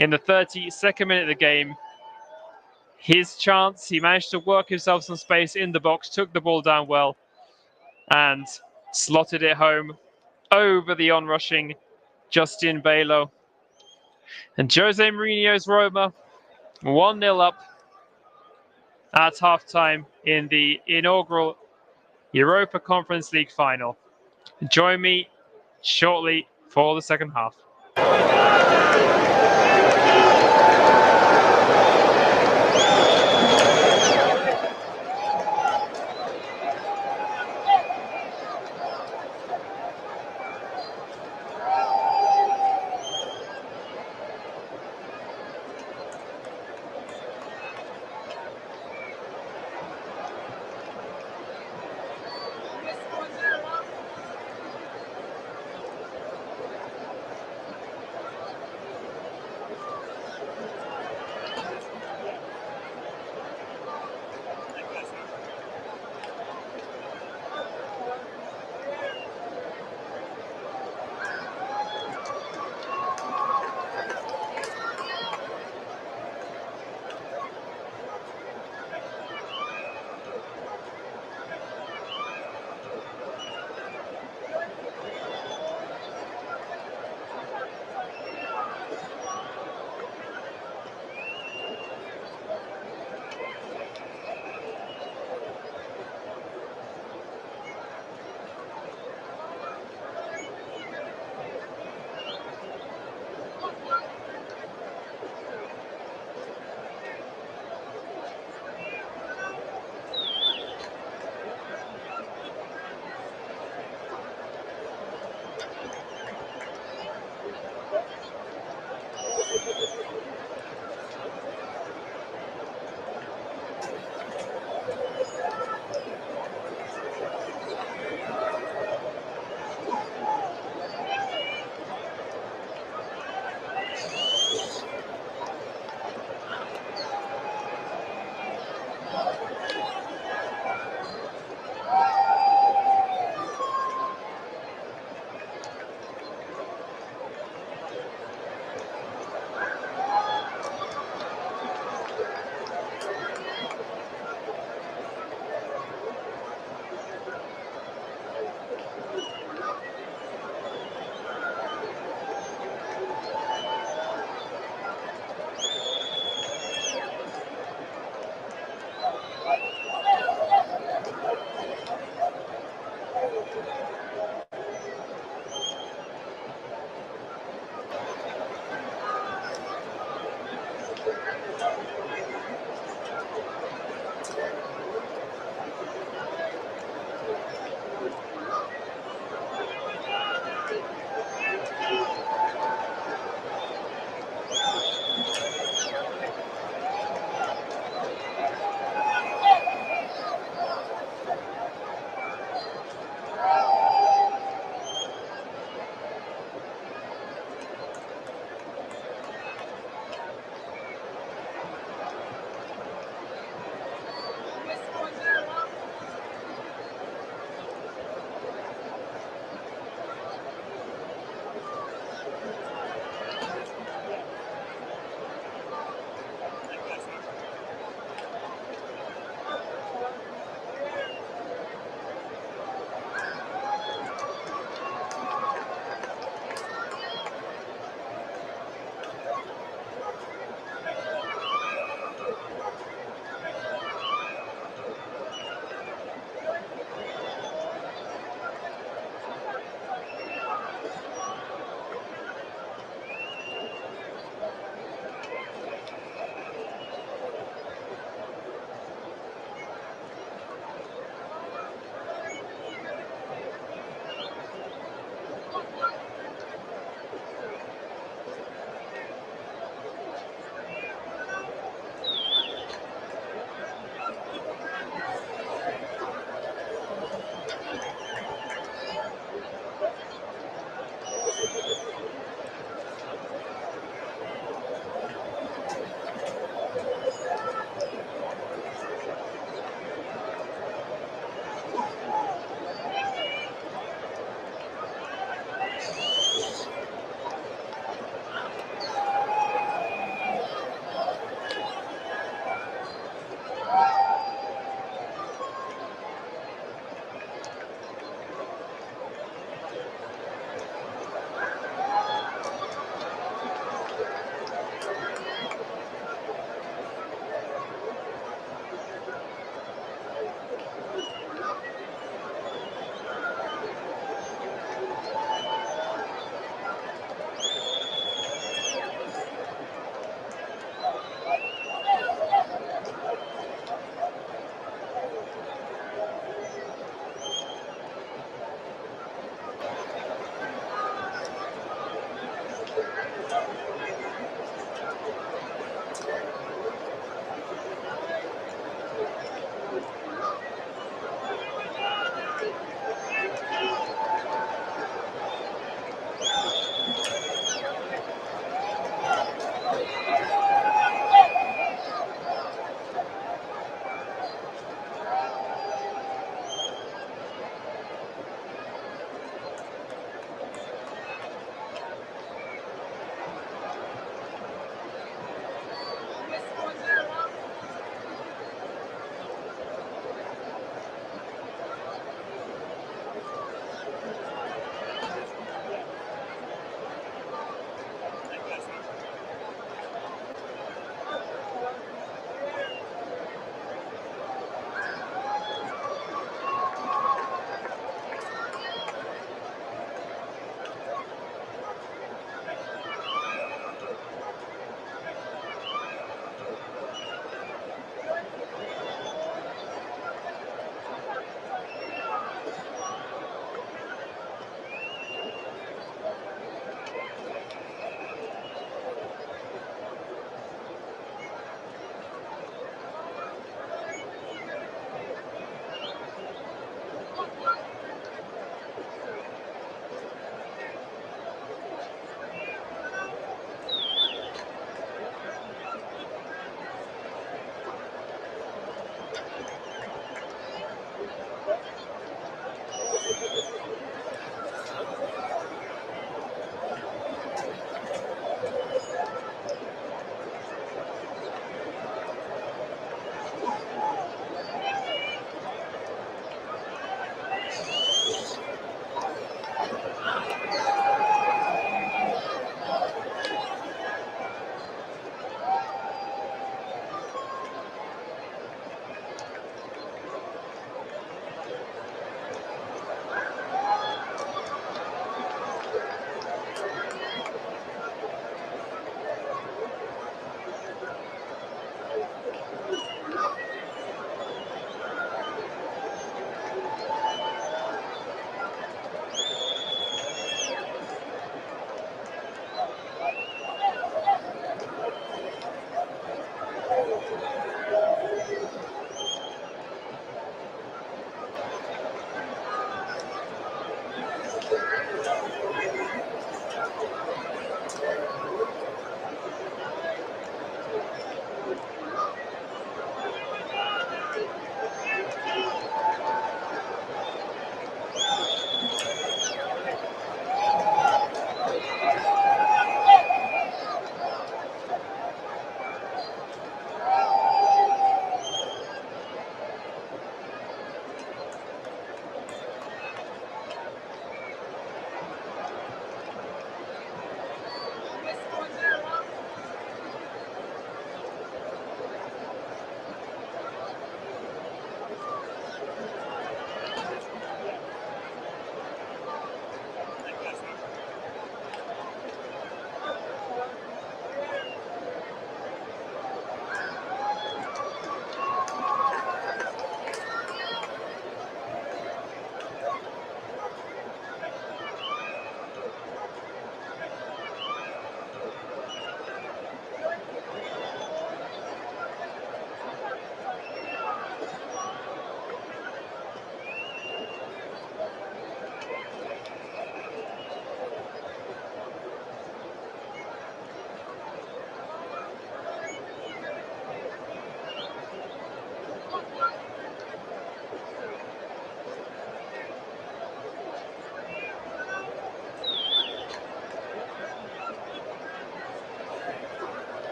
In the 32nd minute of the game, his chance, he managed to work himself some space in the box, took the ball down well, and slotted it home over the onrushing Justin Belo. And Jose Mourinho's Roma, 1-0 up at half-time in the inaugural Europa Conference League final. Join me shortly for the second half.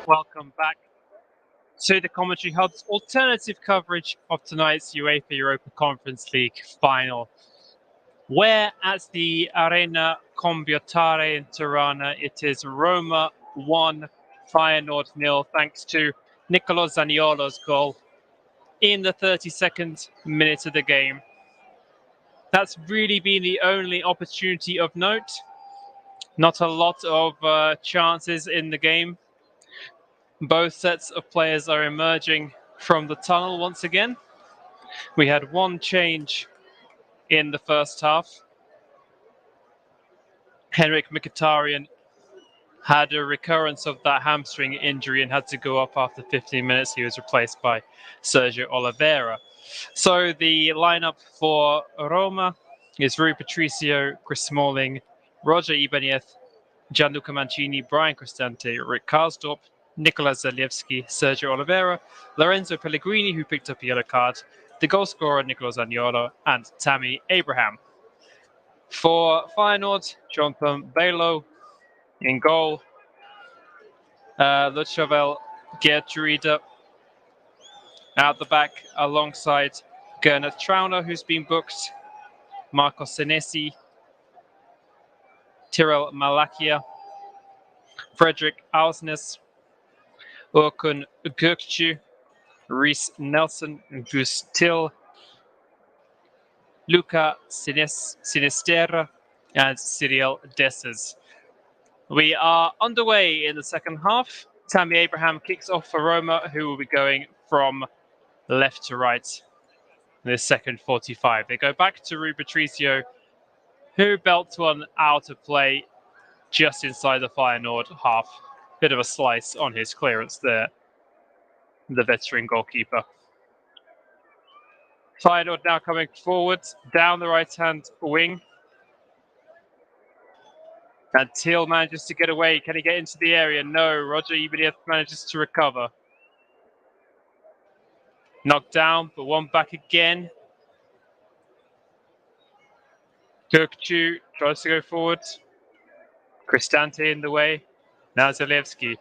Welcome back to the Commentary Hub's alternative coverage of tonight's UEFA Europa Conference League final, where at the Arena Combiotare in Tirana it is Roma 1, Feyenoord 0, thanks to Nicolo Zaniolo's goal in the 32nd minute of the game. That's really been the only opportunity of note. Not a lot of chances in the game. Both sets of players are emerging from the tunnel once again. We had one change in the first half. Henrik Mkhitaryan had a recurrence of that hamstring injury and had to go up after 15 minutes. He was replaced by Sergio Oliveira. So the lineup for Roma is Rui Patricio, Chris Smalling, Roger Ibanez, Gianluca Mancini, Brian Cristante, Rick Karsdorp, Nicolas Zalewski, Sergio Oliveira, Lorenzo Pellegrini, who picked up a yellow card, the goal scorer Nicolo Zaniolo, and Tammy Abraham. For Feyenoord, Jonathan Belo in goal, Luchavel Geertruida out the back alongside Gernot Trauner, who's been booked, Marco Senesi, Tyrell Malakia, Frederick Ausnes, Orkun Gökçe, Reece Nelson, Gus Till, Luca Sinisterra, and Cyril Dessers. We are underway in the second half. Tammy Abraham kicks off for Roma, who will be going from left to right in the second 45. They go back to Rui Patricio, who belts one out of play just inside the Feyenoord half. Bit of a slice on his clearance there, the veteran goalkeeper. Feyenoord now coming forward down the right-hand wing. And Till manages to get away. Can he get into the area? No. Roger Ibanez manages to recover. Knocked down, but one back again. Gökçe tries to go forward. Cristante in the way. Now Zalewski.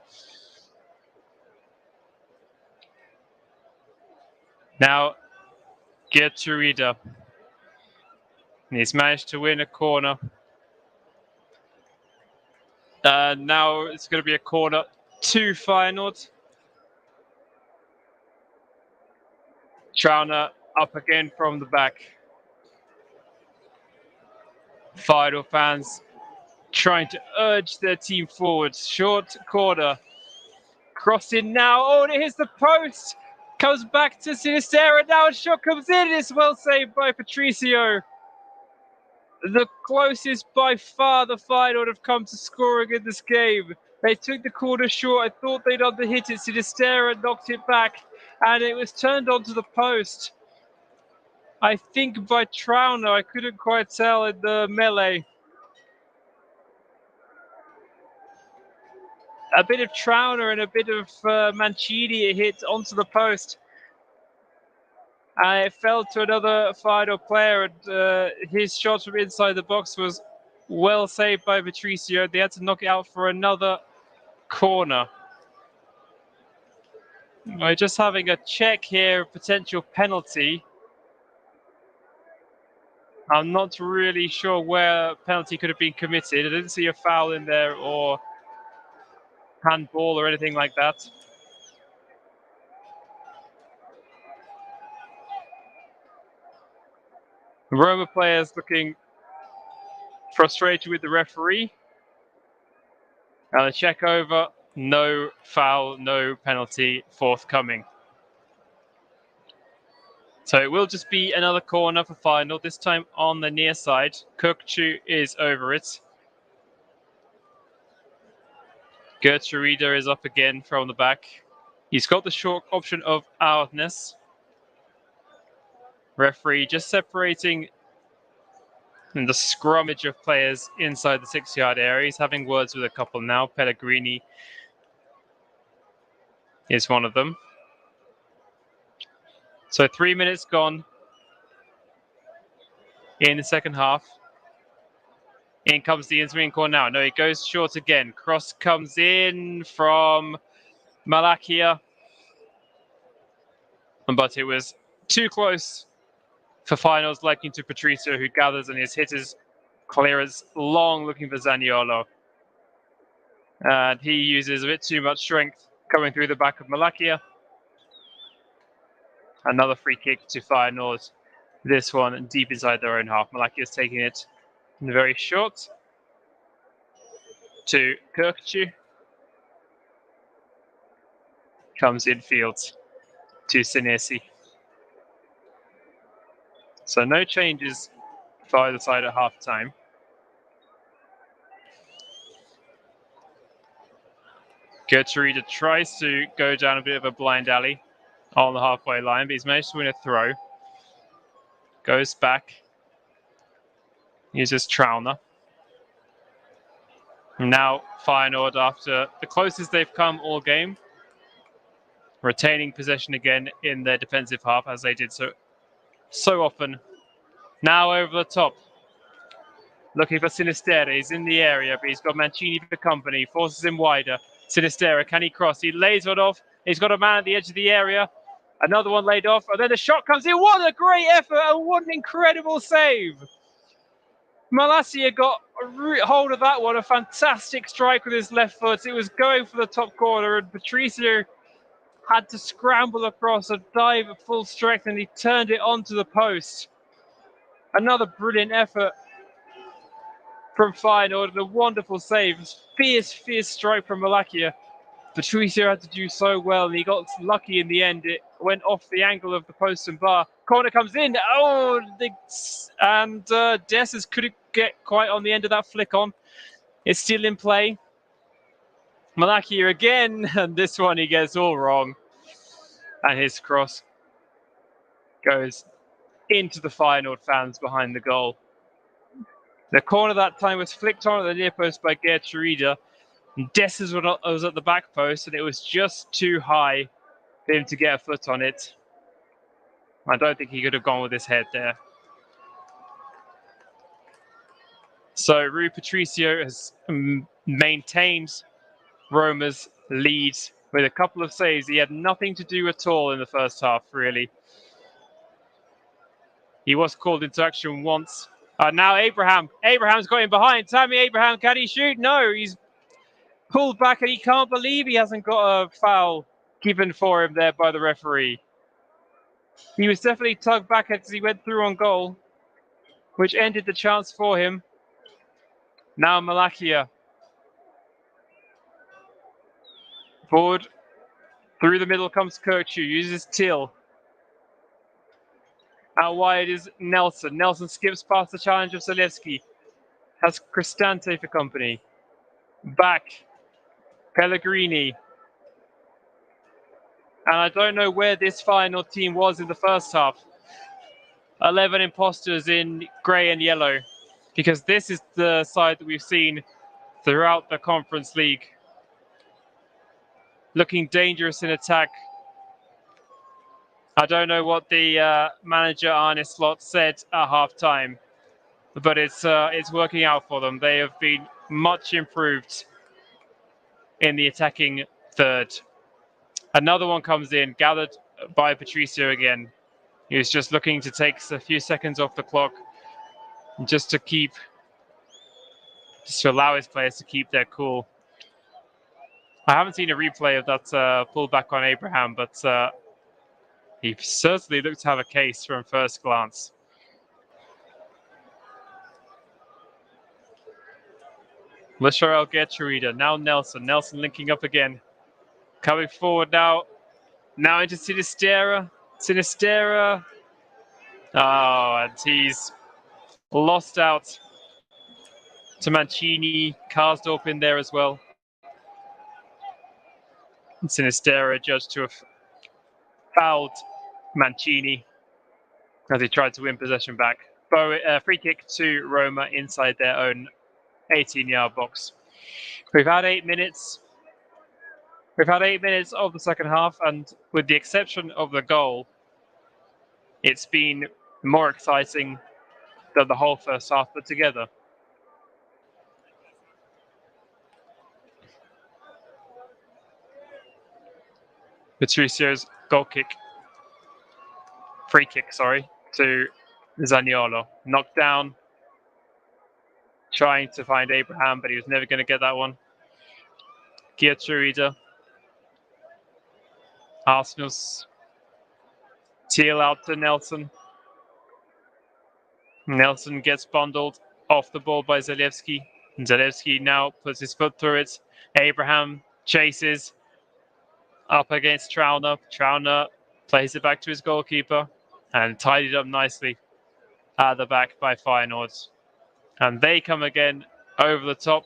Now Geertruida. He's managed to win a corner. Now it's going to be a corner to Feyenoord. Trauner up again from the back. Feyenoord fans trying to urge their team forward. Short corner. Crossing now. Oh, and it hits the post. Comes back to Sinisterra. Now a shot comes in. It's well saved by Patricio. The closest by far the Feyenoord have come to scoring in this game. They took the corner short. I thought they'd underhit it. Sinisterra knocked it back, and it was turned onto the post. I think by Trauner. I couldn't quite tell in the melee. A bit of Trauner and a bit of Mancini hit onto the post. And it fell to another Feyenoord player, and his shot from inside the box was well saved by Patricio. They had to knock it out for another corner. We're just having a check here, potential penalty. I'm not really sure where penalty could have been committed. I didn't see a foul in there or handball or anything like that. Roma players looking frustrated with the referee. And the check over, no foul, no penalty forthcoming. So it will just be another corner for Feyenoord, this time on the near side. Gökçe is over it. Geertruida is up again from the back. He's got the short option of Ausnes. Referee just separating the scrummage of players inside the 6-yard area. He's having words with a couple now. Pellegrini is one of them. So 3 minutes gone in the second half. In comes the intervening corner now. No, he goes short again. Cross comes in from Malakia, but it was too close for Feyenoord's liking to Patricio, who gathers and his hitters clearance long, looking for Zaniolo. And he uses a bit too much strength coming through the back of Malakia. Another free kick to Feyenoord. This one deep inside their own half. Malakia's taking it very short to Kirkcu. Comes infield to Senesi. So no changes for either side at half time. Gertrude tries to go down a bit of a blind alley on the halfway line, but he's managed to win a throw. Goes back. Uses Trauner. Now Feyenoord, after the closest they've come all game, retaining possession again in their defensive half, as they did so often. Now over the top. Looking for Sinisterra. He's in the area, but he's got Mancini for company. Forces him wider. Sinisterra, can he cross? He lays one off. He's got a man at the edge of the area. Another one laid off. And then the shot comes in. What a great effort and what an incredible save. Malacia got a hold of that one. A fantastic strike with his left foot. It was going for the top corner, and Patricio had to scramble across and dive at full strength, and he turned it onto the post. Another brilliant effort from Feyenoord, and a wonderful save. Fierce strike from Malacia. Patricio had to do so well, and he got lucky in the end. It went off the angle of the post and bar. Corner comes in. Oh, and Dessers couldn't get quite on the end of that flick on. It's still in play. Malacia again, and this one he gets all wrong. And his cross goes into the Feyenoord fans behind the goal. The corner that time was flicked on at the near post by Gertrude. Dessers was at the back post, and it was just too high for him to get a foot on it. I don't think he could have gone with his head there. So Rui Patricio has maintained Roma's lead with a couple of saves. He had nothing to do at all in the first half, really. He was called into action once. Now Abraham. Abraham's got him behind. Tammy Abraham, can he shoot? No, he's pulled back, and he can't believe he hasn't got a foul given for him there by the referee. He was definitely tugged back as he went through on goal, which ended the chance for him. Now Malacia. Forward. Through the middle comes Kirkcu, uses Till. Out wide is Nelson. Nelson skips past the challenge of Zalewski. Has Cristante for company. Back. Pellegrini. And I don't know where this Feyenoord team was in the first half. 11 imposters in grey and yellow. Because this is the side that we've seen throughout the Conference League. Looking dangerous in attack. I don't know what the manager Arne Slot said at half-time, but it's working out for them. They have been much improved in the attacking third. Another one comes in, gathered by Patricio again. He was just looking to take a few seconds off the clock, just to allow his players to keep their cool. I haven't seen a replay of that pullback on Abraham, but he certainly looked to have a case from first glance. Lasharel Gertrude, now Nelson. Nelson linking up again. Coming forward now. Now into Sinisterra. Sinisterra. Oh, and he's lost out to Mancini. Karsdorp in there as well. And Sinisterra judged to have fouled Mancini as he tried to win possession back. Free kick to Roma inside their own 18-yard box. We've had 8 minutes. We've had 8 minutes of the second half, and with the exception of the goal, it's been more exciting than the whole first half put together. Patricio's free kick, to Zaniolo. Knocked down, trying to find Abraham, but he was never going to get that one. Geertruida. Arsenal's Teal out to Nelson. Nelson gets bundled off the ball by Zalewski. Zalewski now puts his foot through it. Abraham chases up against Trauner. Trauner plays it back to his goalkeeper and tidied up nicely at the back by Feyenoord. And they come again over the top.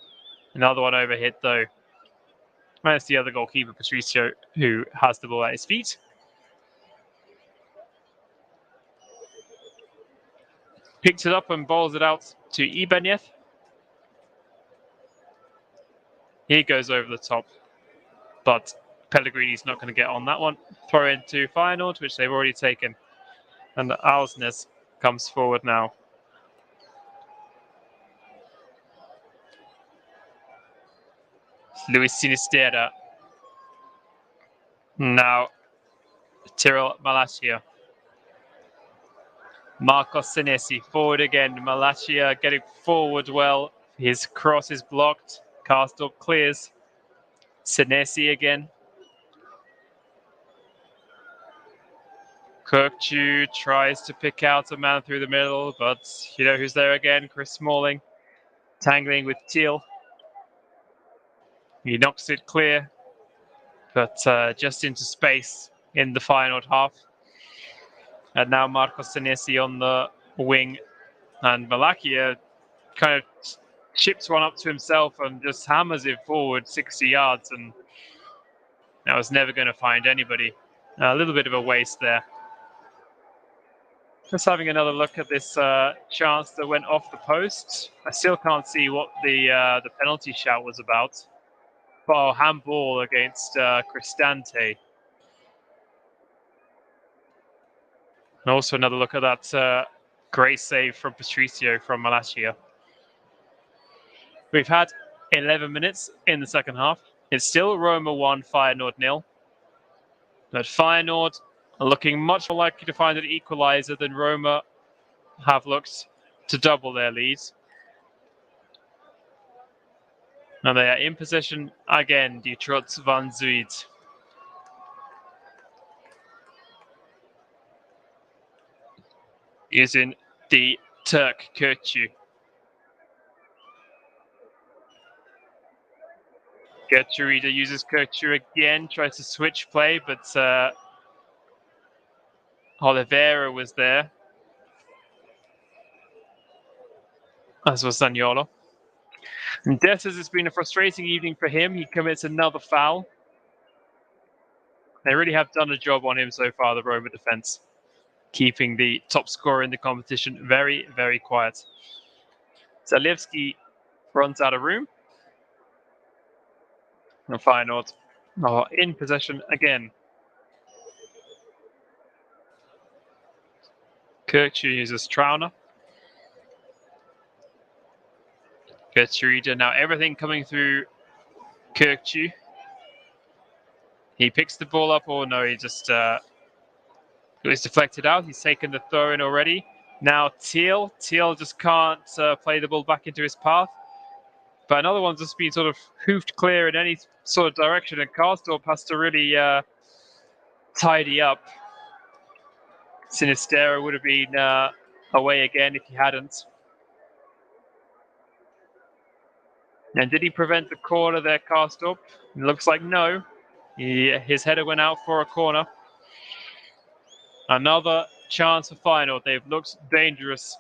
Another one overhit though. And it's the other goalkeeper, Patricio, who has the ball at his feet. Picks it up and bowls it out to Ibanez. He goes over the top, but Pellegrini's not going to get on that one. Throw into Feyenoord, which they've already taken. And Alsnes comes forward now. Luis Sinisterra. Now, Tyrell Malacia. Marcos Senesi forward again. Malacia getting forward well. His cross is blocked. Karsdorp clears. Senesi again. Kirkju tries to pick out a man through the middle, but you know who's there again? Chris Smalling tangling with Teal. He knocks it clear, but just into space in the Feyenoord half. And now Marcos Senesi on the wing, and Malacia kind of chips one up to himself and just hammers it forward 60 yards, and that was never going to find anybody. A little bit of a waste there. Just having another look at this chance that went off the post. I still can't see what the penalty shout was about. Oh, handball against Cristante. And also another look at that great save from Patricio from Malacia. We've had 11 minutes in the second half. It's still Roma 1, Feyenoord 0. But Feyenoord are looking much more likely to find an equaliser than Roma have looked to double their leads. Now they are in possession again, die Trotz van Zuid. Using the Turk Kirkju. Geertruida uses Kirkju again, tries to switch play, but Oliveira was there, as was Zaniolo. And Dessers, it's been a frustrating evening for him. He commits another foul. They really have done a job on him so far, the Roma defence, keeping the top scorer in the competition very, very quiet. Zalewski runs out of room. And Feyenoord are in possession again. Kirkju uses Trauner. Geertruida, now everything coming through Kirkju. He picks the ball up, or no, he just it was deflected out. He's taken the throw in already. Now Teal just can't play the ball back into his path. But another one's just been sort of hoofed clear in any sort of direction, and Karsdorp has to really tidy up. Sinisterra would have been away again if he hadn't. And did he prevent the corner there, Karsdorp? It looks like no. His header went out for a corner. Another chance for Feyenoord. They've looked dangerous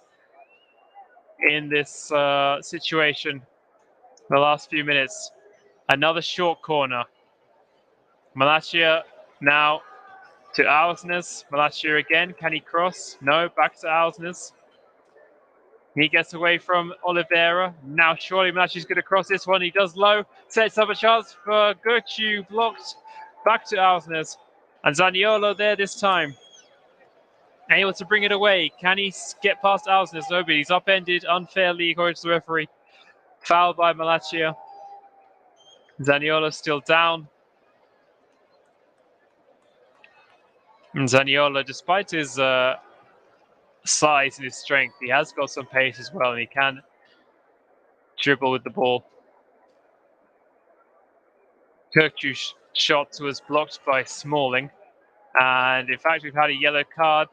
in this situation the last few minutes. Another short corner. Malacia now to Alsnes. Malacia again. Can he cross? No, back to Alsnes. He gets away from Oliveira. Now surely Malacia's going to cross this one. He does low. Sets up a chance for Kirkju. Blocked. Back to Alsnes. And Zaniolo there this time. Able to bring it away. Can he get past Alsnes? No, but he's upended unfairly according to the referee. Fouled by Malacia. Zaniolo still down. And Zaniolo, despite his size and his strength, he has got some pace as well, and he can dribble with the ball. Kirkju's shot was blocked by Smalling, and in fact we've had a yellow card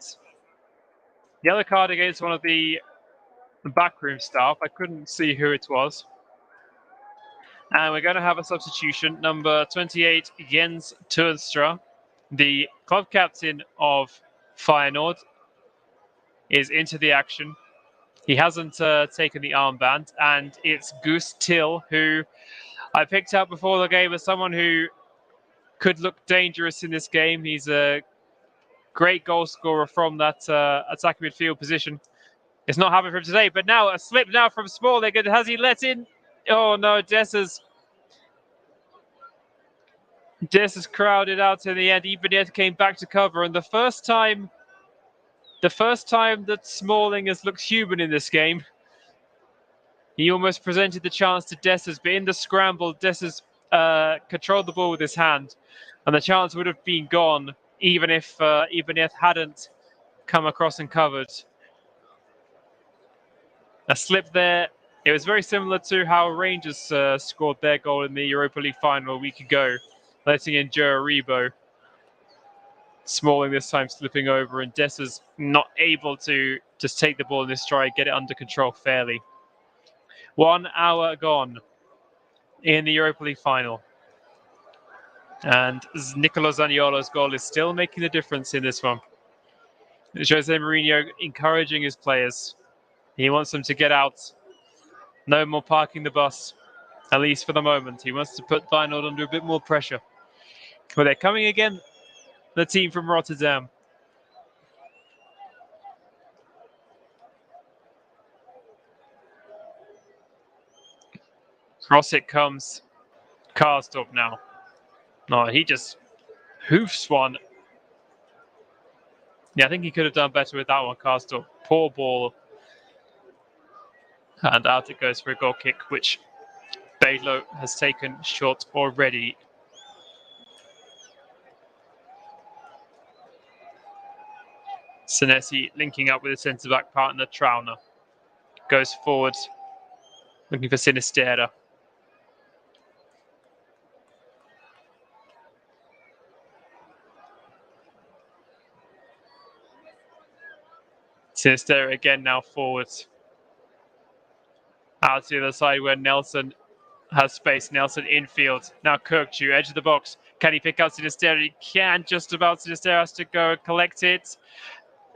against one of the backroom staff. I couldn't see who it was. And we're going to have a substitution. Number 28, Jens Toornstra, the club captain of Feyenoord, is into the action. He hasn't taken the armband, and it's Guus Til, who I picked out before the game as someone who could look dangerous in this game. He's a great goal scorer from that attacking midfield position. It's not happening for him today, but now a slip now from Smalling, and has he let in? Oh no, Dessa's crowded out in the end. Ibanez came back to cover, and the first time that Smalling has looked human in this game, he almost presented the chance to Dessers, but in the scramble, Dessers controlled the ball with his hand, and the chance would have been gone even if Ibanez hadn't come across and covered. A slip there. It was very similar to how Rangers scored their goal in the Europa League final a week ago, letting in Joe Aribo. Smalling this time slipping over, and Dessers not able to just take the ball in his stride, get it under control fairly. 1 hour gone in the Europa League final. And Nicolo Zaniolo's goal is still making the difference in this one. Jose Mourinho encouraging his players. He wants them to get out. No more parking the bus, at least for the moment. He wants to put Feyenoord under a bit more pressure. But they're coming again, the team from Rotterdam. Cross it comes. Karsdorp now. No, he just hoofs one. Yeah, I think he could have done better with that one, Karsdorp. Poor ball. And out it goes for a goal kick, which Bailo has taken short already. Senesi linking up with his centre-back partner, Trauner. Goes forward, looking for Sinistera. Sinistera again now forward. Out to the other side where Nelson has space. Nelson infield. Now Kirkju, edge of the box. Can he pick up Sinistera? He can just about. Sinistera has to go and collect it.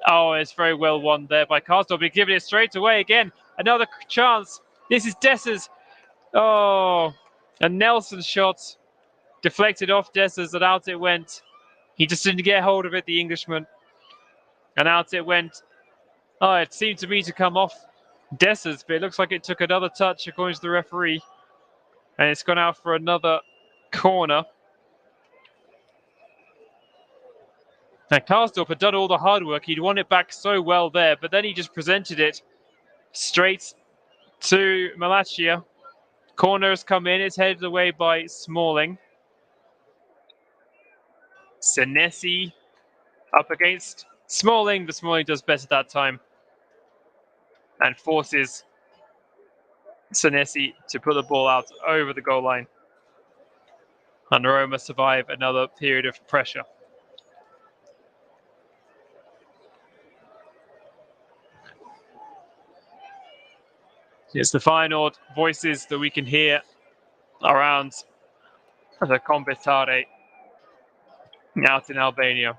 Oh, it's very well won there by Karsdorp. But giving it straight away again. Another chance. This is Dessers. Oh, a Nelson shot. Deflected off Dessers and out it went. He just didn't get hold of it, the Englishman. And out it went. Oh, it seemed to me to come off Dessers, but it looks like it took another touch according to the referee. And it's gone out for another corner. Now, Karsdorp had done all the hard work. He'd won it back so well there, but then he just presented it straight to Malacia. Corner has come in. It's headed away by Smalling. Senesi up against Smalling, but Smalling does better that time and forces Senesi to put the ball out over the goal line. And Roma survive another period of pressure. It's the Feyenoord voices that we can hear around the Compitare out in Albania.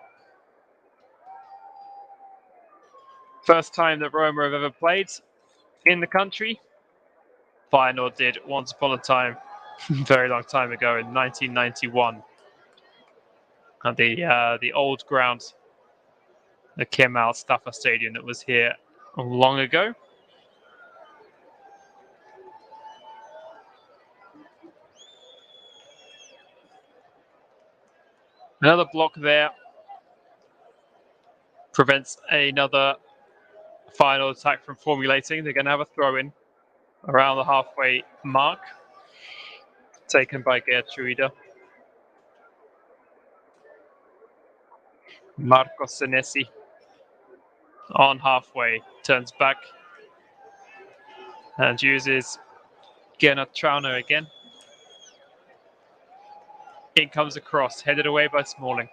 First time that Roma have ever played in the country. Feyenoord did once upon a time, very long time ago in 1991. At the old ground, the Kemal Stafa Stadium that was here long ago. Another block there prevents another final attack from formulating. They're going to have a throw-in around the halfway mark, taken by Gertruida. Marco Senesi on halfway, turns back and uses Gernot Trauner again. In comes a cross, headed away by Smalling.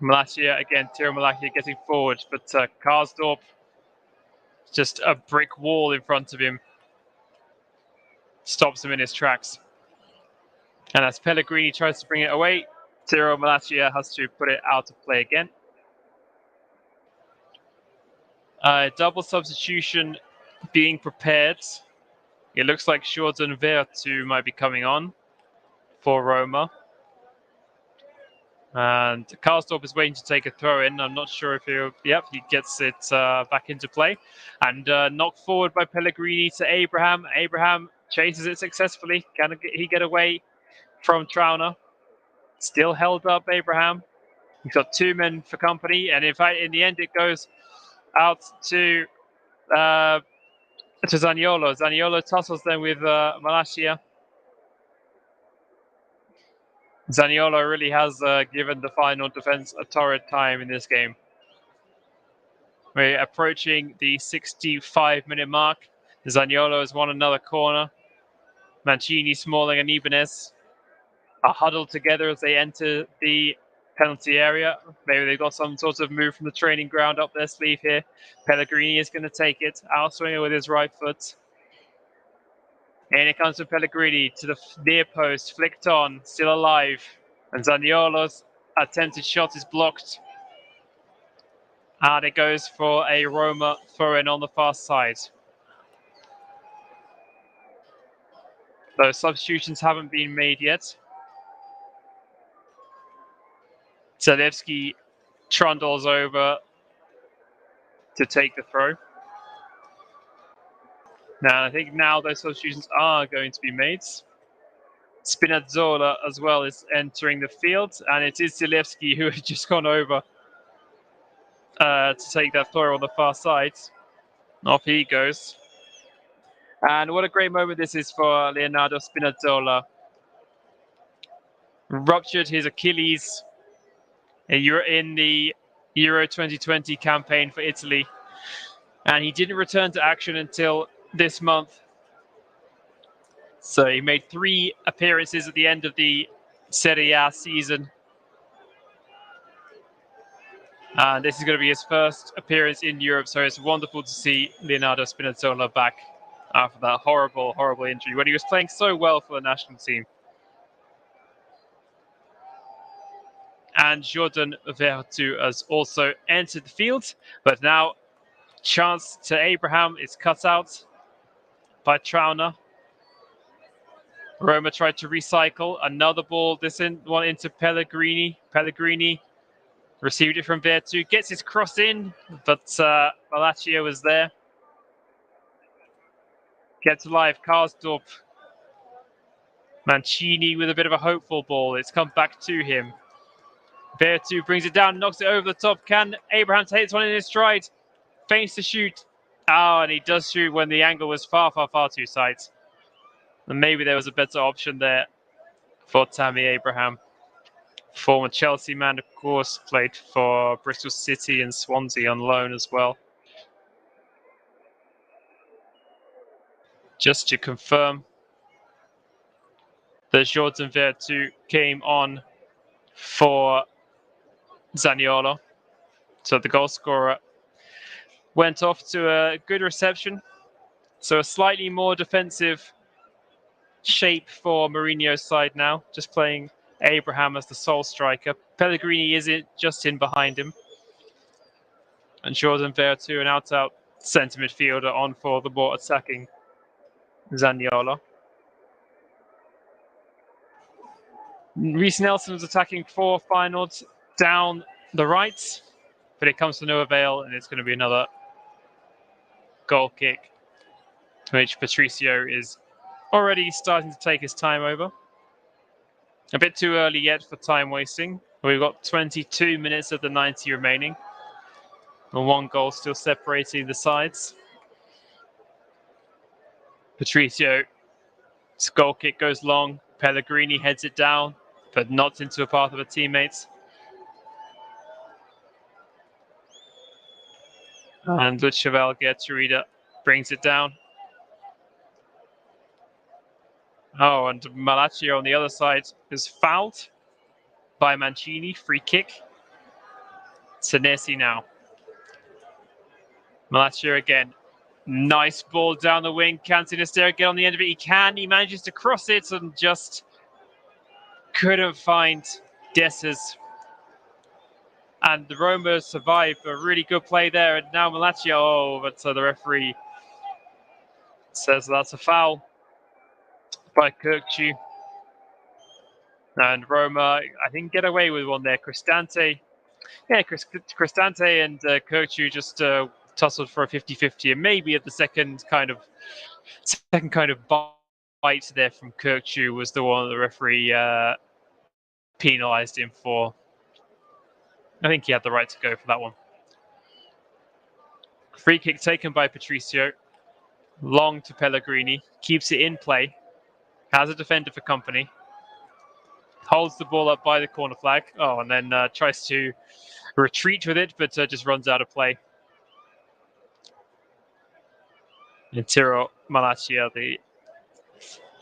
Malacia again, Tiro Malacia getting forward, but Karsdorp, just a brick wall in front of him, stops him in his tracks. And as Pellegrini tries to bring it away, Tiro Malacia has to put it out of play again. Double substitution being prepared. It looks like Jordan Veretout might be coming on for Roma. And Karsdorp is waiting to take a throw in. I'm not sure if he gets it back into play. And knocked forward by Pellegrini to Abraham. Abraham chases it successfully. Can he get away from Trauner? Still held up, Abraham. He's got two men for company. And in fact, in the end, it goes out to Zaniolo. Zaniolo tussles then with Malacia. Zaniolo really has given the final defense a torrid time in this game. We're approaching the 65-minute mark. Zaniolo has won another corner. Mancini, Smalling and Ibanez are huddled together as they enter the penalty area. Maybe they've got some sort of move from the training ground up their sleeve here. Pellegrini is going to take it. Outswinger with his right foot. And it comes to Pellegrini to the near post, flicked on, still alive. And Zaniolo's attempted shot is blocked. And it goes for a Roma throw-in on the far side. Those substitutions haven't been made yet. Zalewski trundles over to take the throw. Now, I think now those substitutions are going to be made. Spinazzola as well is entering the field, and it is Zalewski who has just gone over to take that throw on the far side. Off he goes. And what a great moment this is for Leonardo Spinazzola. Ruptured his Achilles in the Euro 2020 campaign for Italy. And he didn't return to action until this month. So he made 3 appearances at the end of the Serie A season. And this is going to be his first appearance in Europe. So it's wonderful to see Leonardo Spinazzola back after that horrible, horrible injury when he was playing so well for the national team. And Jordan Veretout has also entered the field. But now, chance to Abraham is cut out by Trauner. Roma tried to recycle another ball. This one into Pellegrini. Pellegrini received it from Veretout. Gets his cross in, but Malacia was there. Gets alive. Karsdorp. Mancini with a bit of a hopeful ball. It's come back to him. Veretout brings it down, knocks it over the top. Can Abraham take this one in his stride? Feigns to shoot. And he does shoot when the angle was far, far, far too tight. And maybe there was a better option there for Tammy Abraham. Former Chelsea man, of course, played for Bristol City and Swansea on loan as well. Just to confirm that Jordan Veretout came on for Zaniolo. So the goal scorer went off to a good reception. So a slightly more defensive shape for Mourinho's side now, just playing Abraham as the sole striker. Pellegrini is just in behind him. And Jordan Veretout, an out-out centre midfielder, on for the more attacking Zaniolo. Reece Nelson was attacking for Feyenoord down the right, but it comes to no avail, and it's going to be another goal kick, which Patricio is already starting to take his time over. A bit too early yet for time wasting. We've got 22 minutes of the 90 remaining, and 1 goal still separating the sides. Patricio's goal kick goes long. Pellegrini heads it down. but not into a path of a teammate. And Luchevel Gertruida brings it down. Oh, and Malacio on the other side is fouled by Mancini. Free kick. Senesi now. Malacio again. Nice ball down the wing. Can Sinisterra get on the end of it? He can. He manages to cross it and just couldn't find Dessers. And the Roma survived. A really good play there. And now Malacio. Oh, but the referee says that's a foul by Kirkju. And Roma, I think, get away with one there. Cristante. Yeah, Cristante and Kirkju just tussled for a 50-50. And maybe at the second kind of bite there from Kirkju was the one the referee penalised him for. I think he had the right to go for that one. Free kick taken by Patricio. Long to Pellegrini. Keeps it in play. Has a defender for company. Holds the ball up by the corner flag. Oh, and then tries to retreat with it, but just runs out of play. And Tiro Malacia, the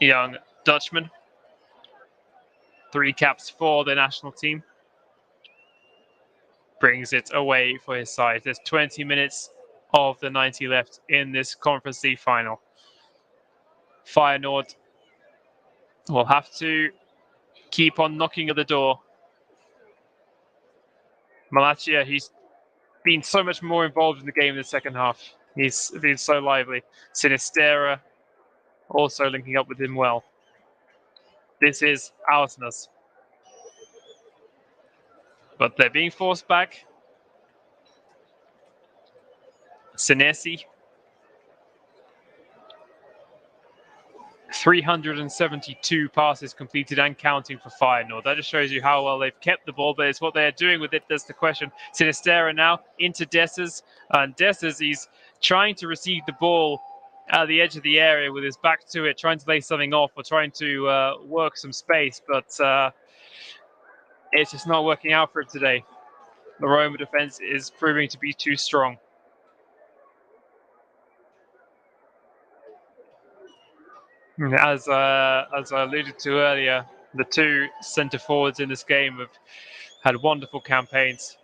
young Dutchman. 3 caps for the national team. Brings it away for his side. There's 20 minutes of the 90 left in this Conference League final. Feyenoord will have to keep on knocking at the door. Malacia, he's been so much more involved in the game in the second half. He's been so lively. Sinisterra also linking up with him well. This is Arsenal's. But they're being forced back. Senesi. 372 passes completed and counting for Feyenoord. That just shows you how well they've kept the ball, but it's what they're doing with it that's the question. Sinisterra now into Dessers. And Dessers, he's trying to receive the ball at the edge of the area with his back to it, trying to lay something off or trying to work some space, but it's just not working out for him today. The Roma defense is proving to be too strong. As I alluded to earlier, the 2 centre forwards in this game have had wonderful campaigns.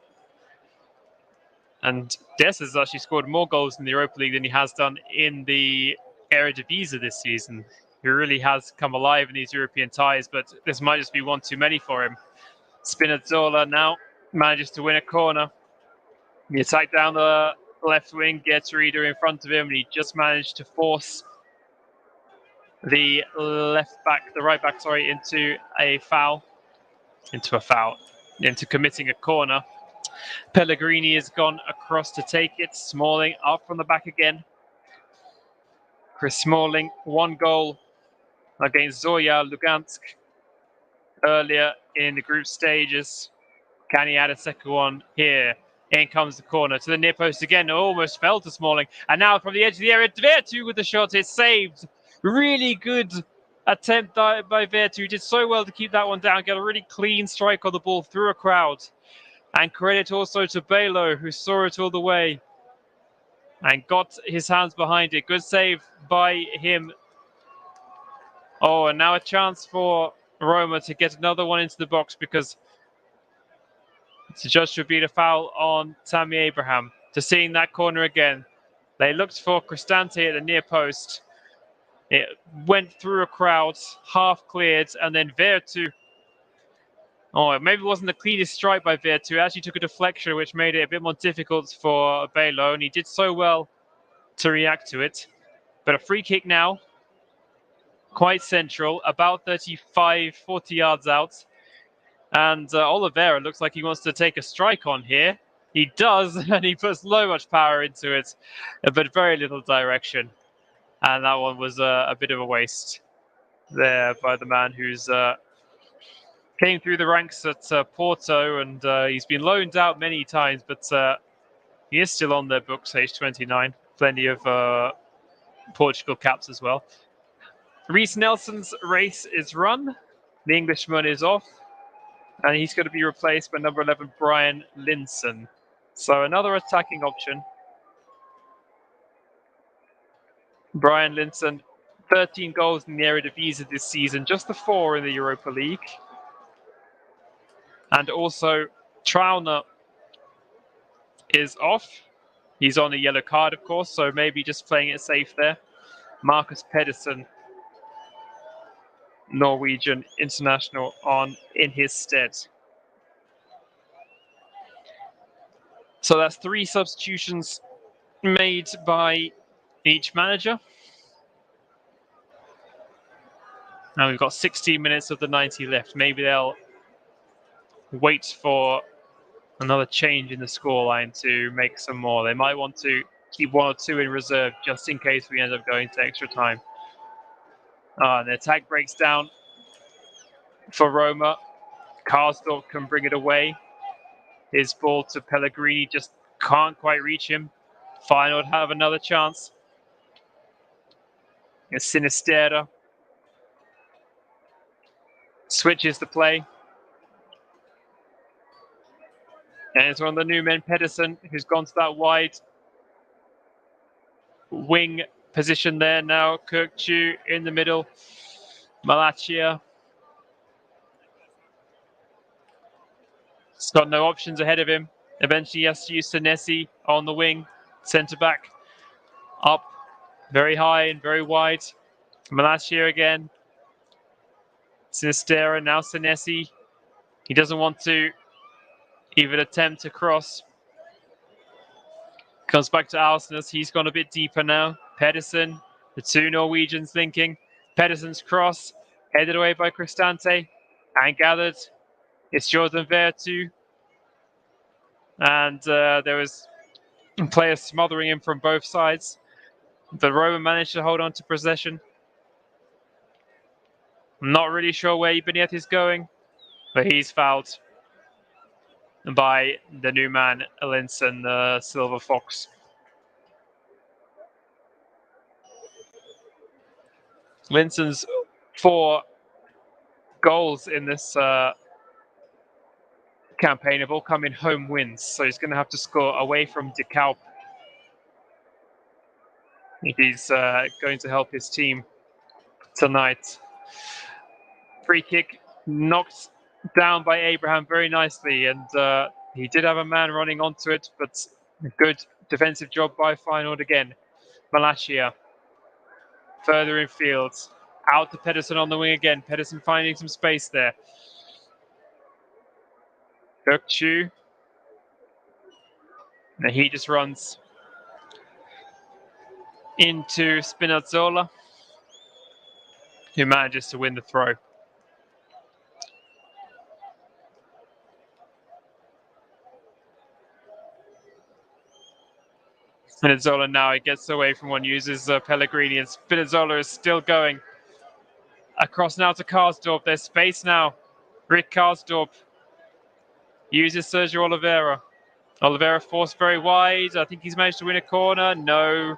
And Dessers has actually scored more goals in the Europa League than he has done in the Eredivisie this season. He really has come alive in these European ties, but this might just be one too many for him. Spinazzola now manages to win a corner. The attack down the left wing gets Reader in front of him, and he just managed to force the right back, into a foul, into committing a corner. Pellegrini has gone across to take it. Smalling up from the back again. Chris Smalling, 1 goal against Zorya Lugansk earlier in the group stages. Can he add a second one here? In comes the corner to the near post again. Almost fell to Smalling. And now from the edge of the area, Vertu with the shot. It's saved. Really good attempt by Vertu. He did so well to keep that one down. Get a really clean strike on the ball through a crowd. And credit also to Belo, who saw it all the way and got his hands behind it. Good save by him. Oh, and now a chance for Roma to get another one into the box, because it's judged to be a foul on Tammy Abraham. To seeing that corner again. They looked for Cristante at the near post. It went through a crowd, half cleared, and then Vertu. Oh, it maybe wasn't the cleanest strike by Vertu. It actually took a deflection, which made it a bit more difficult for Belo, and he did so well to react to it. But a free kick now, quite central, about 35, 40 yards out. And Oliveira looks like he wants to take a strike on here. He does, and he puts so much power into it, but very little direction. And that one was a bit of a waste there by the man who's came through the ranks at Porto, and he's been loaned out many times, but he is still on their books, age 29. Plenty of Portugal caps as well. Reece Nelson's race is run. The Englishman is off. And he's going to be replaced by number 11, Brian Linson. So another attacking option. Brian Linson, 13 goals in the Eredivisie this season, just the 4 in the Europa League. And also, Trauner is off. He's on a yellow card, of course, so maybe just playing it safe there. Marcus Pedersen, Norwegian international, on in his stead. So that's 3 substitutions made by each manager. Now we've got 16 minutes of the 90 left. Maybe they'll wait for another change in the scoreline to make some more. They might want to keep 1 or 2 in reserve just in case we end up going to extra time. And the attack breaks down for Roma. Karsdorp can bring it away. His ball to Pellegrini just can't quite reach him. Feyenoord have another chance. It's Sinisterra. Switches the play. And it's one of the new men, Pedersen, who's gone to that wide wing position there now. Kirkchu in the middle. Malacia. He's got no options ahead of him. Eventually he has to use Senesi on the wing. Centre back up very high and very wide. Malacia again. Sinisterra, now Senesi. He doesn't want to even attempt to cross. Comes back to Alsnes. He's gone a bit deeper now. Pedersen, the 2 Norwegians linking. Pedersen's cross, headed away by Cristante and gathered. It's Jordan Vertu. And there was players smothering him from both sides. But Roma managed to hold on to possession. I'm not really sure where Ibanez is going, but he's fouled by the new man, Linson, the Silver Fox. Linson's 4 goals in this campaign have all come in home wins, so he's going to have to score away from De Kaup if he's going to help his team tonight. Free kick knocked down by Abraham very nicely, and he did have a man running onto it, but a good defensive job by Feyenoord again. Malacia further in field, out to Pedersen on the wing again. Pedersen finding some space there. Kirkchu, and he just runs into Spinazzola, who manages to win the throw. Spinazzola now, he gets away from one, uses Pellegrini, and Spinazzola is still going. Across now to Karsdorp, there's space now. Rick Karsdorp uses Sergio Oliveira. Oliveira forced very wide. I think he's managed to win a corner. No.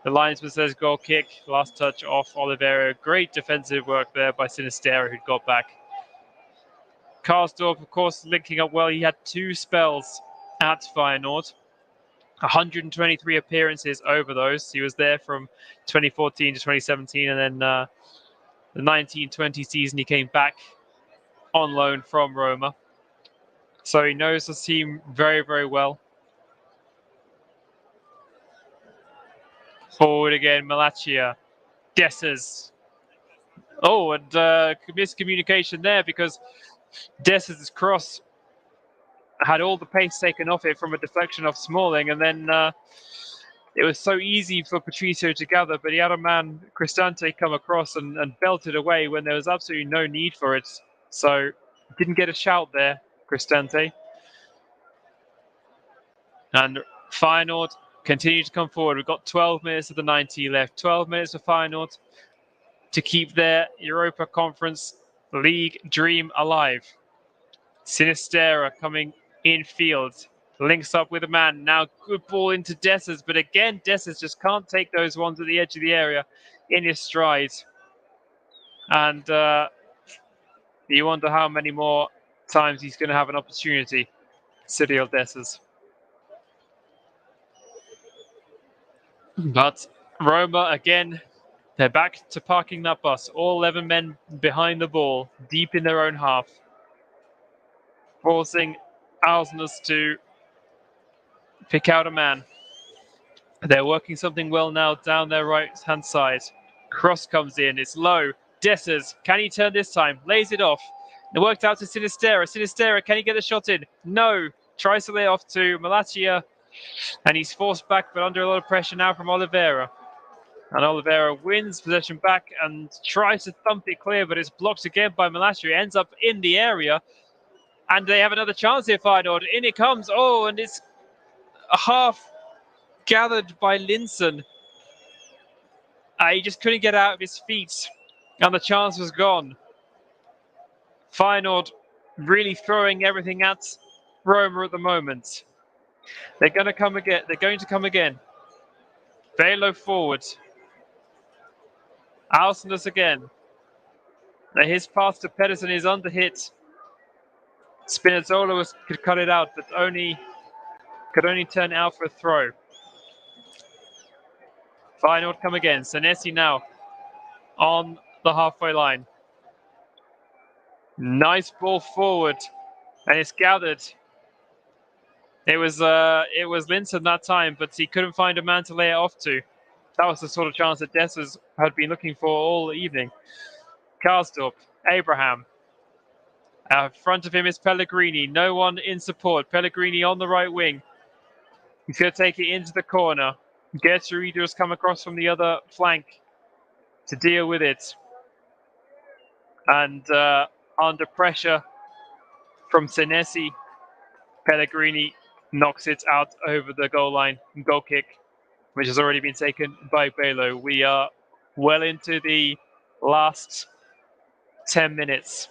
The linesman says goal kick. Last touch off Oliveira. Great defensive work there by Sinisterra, who'd got back. Karsdorp, of course, linking up well. He had 2 spells at Feyenoord. 123 appearances over those. He was there from 2014 to 2017, and then the 1920 season he came back on loan from Roma. So he knows the team very, very well. Forward again, Malacia. Dessers. Oh, and miscommunication there, because Dessers' cross had all the pace taken off it from a deflection of Smalling, and then it was so easy for Patricio to gather, but he had a man, Cristante, come across and belted away when there was absolutely no need for it. So didn't get a shout there, Cristante. And Feyenoord continue to come forward. We've got 12 minutes of the 90 left. 12 minutes for Feyenoord to keep their Europa Conference League dream alive. Sinisterra coming in field. Links up with a man. Now good ball into Dessers, but again, Dessers just can't take those ones at the edge of the area in his stride. And you wonder how many more times he's going to have an opportunity. Cyril Dessers. But Roma, again, they're back to parking that bus. All 11 men behind the ball, deep in their own half. Forcing Ausnes to pick out a man. They're working something well now down their right-hand side. Cross comes in. It's low. Dessers. Can he turn this time? Lays it off. It worked out to Sinistera. Sinistera, can he get the shot in? No. Tries to lay off to Malacia. And he's forced back, but under a lot of pressure now from Oliveira. And Oliveira wins possession back and tries to thump it clear, but it's blocked again by Malacia. It ends up in the area. And they have another chance here, Feyenoord. In it comes. Oh, and it's a half gathered by Linson. He just couldn't get out of his feet, and the chance was gone. Feyenoord really throwing everything at Roma at the moment. They're going to come again. They're going to come again. Velo forward. Ausnes again. Now his pass to Pedersen is under hit. Spinazzola could cut it out, but could only turn out for a throw. Feyenoord come again. Senesi now on the halfway line. Nice ball forward, and it's gathered. It was Linson that time, but he couldn't find a man to lay it off to. That was the sort of chance that Dessers had been looking for all evening. Karsdorp, Abraham. In front of him is Pellegrini. No one in support. Pellegrini on the right wing. He's going to take it into the corner. Gertrude has come across from the other flank to deal with it. And under pressure from Senesi, Pellegrini knocks it out over the goal line. Goal kick, which has already been taken by Belo. We are well into the last 10 minutes.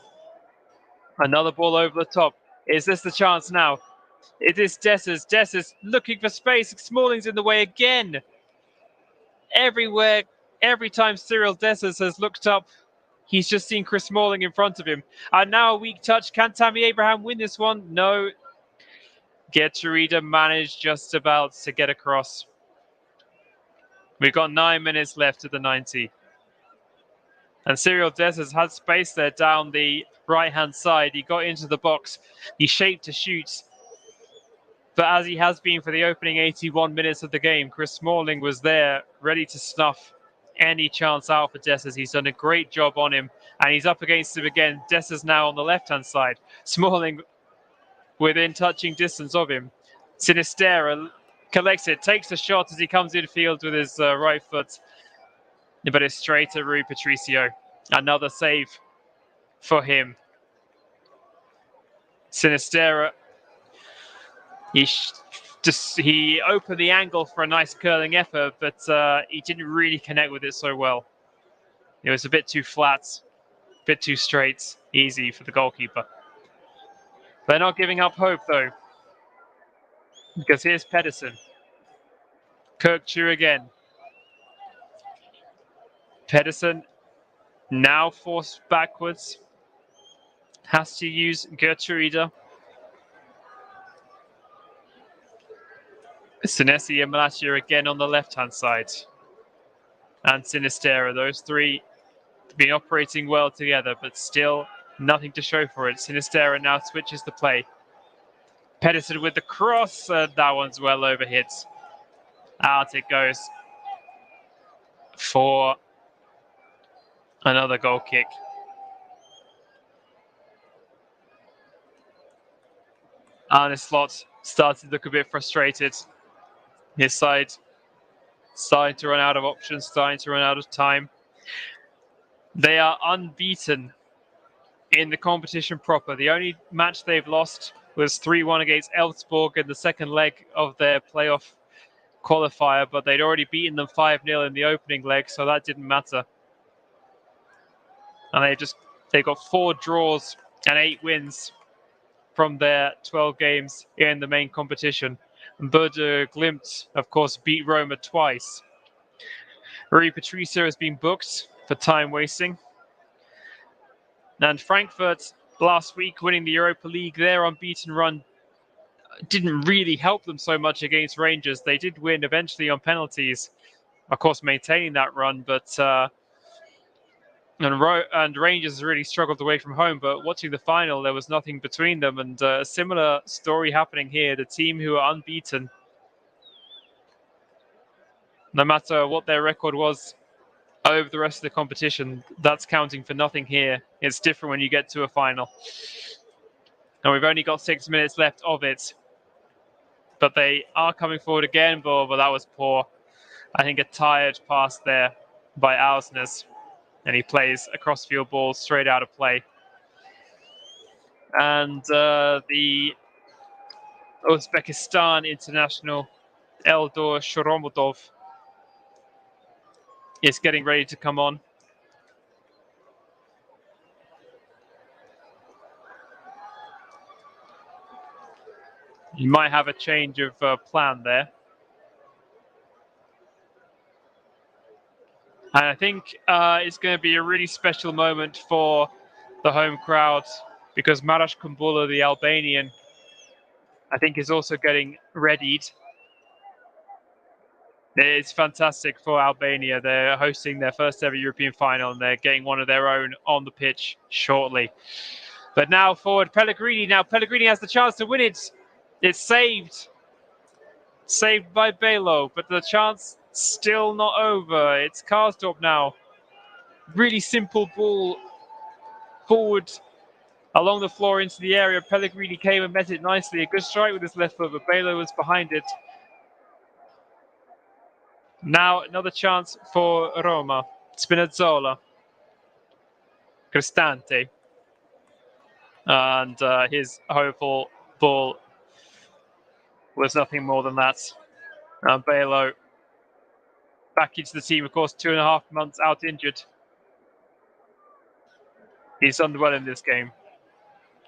Another ball over the top. Is this the chance now? It is Dessers. Dessers looking for space. Smalling's in the way again. Everywhere, every time Cyril Dessers has looked up, he's just seen Chris Smalling in front of him. And now a weak touch. Can Tammy Abraham win this one? No. Geertruida managed just about to get across. We've got 9 minutes left at the 90. And Cyril Dessers had space there down the right-hand side. He got into the box. He shaped to shoot. But as he has been for the opening 81 minutes of the game, Chris Smalling was there, ready to snuff any chance out for Dessers. He's done a great job on him, and he's up against him again. Dessers now on the left-hand side. Smalling within touching distance of him. Sinistera collects it, takes the shot as he comes infield with his right foot. But it's straight to Rui Patricio. Another save for him. Sinistera, he opened the angle for a nice curling effort, but he didn't really connect with it so well. It was a bit too flat, a bit too straight, easy for the goalkeeper. They're not giving up hope, though, because here's Pedersen. Kirkchu again. Pedersen now forced backwards. Has to use Gertruida. Senesi and Malacia again on the left-hand side. And Sinistera. Those three have been operating well together, but still nothing to show for it. Sinistera now switches the play. Pedersen with the cross. That one's well overhit. Out it goes for another goal kick. Arne Slot started to look a bit frustrated. His side starting to run out of options, starting to run out of time. They are unbeaten in the competition proper. The only match they've lost was 3-1 against Elfsborg in the second leg of their playoff qualifier, but they'd already beaten them 5-0 in the opening leg, so that didn't matter. And they've got 4 draws and 8 wins from their 12 games in the main competition. Bode Glimt, of course, beat Roma twice. Rui Patricio has been booked for time wasting. And Frankfurt last week, winning the Europa League. Their unbeaten run didn't really help them so much against Rangers. They did win eventually on penalties, of course, maintaining that run, but and Rangers really struggled away from home. But watching the final, there was nothing between them, and a similar story happening here. The team who are unbeaten, no matter what their record was over the rest of the competition, that's counting for nothing here. It's different when you get to a final. And we've only got 6 minutes left of it. But they are coming forward again, but that was poor. I think a tired pass there by Ausnes. And he plays a crossfield ball straight out of play. And the Uzbekistan international, Eldor Shoromodov, is getting ready to come on. You might have a change of plan there. And I think it's going to be a really special moment for the home crowd because Marash Kumbula, the Albanian, I think is also getting readied. It's fantastic for Albania. They're hosting their first ever European final and they're getting one of their own on the pitch shortly. But now forward Pellegrini. Now Pellegrini has the chance to win it. It's saved. Saved by Belo, but the chance still not over. It's Karsdorp now. Really simple ball forward along the floor into the area. Pellegrini came and met it nicely. A good strike with his left foot, but Belo was behind it. Now another chance for Roma. Spinazzola. Cristante. And his hopeful ball was nothing more than that. Belo back into the team, of course, 2.5 months out injured. He's done well in this game.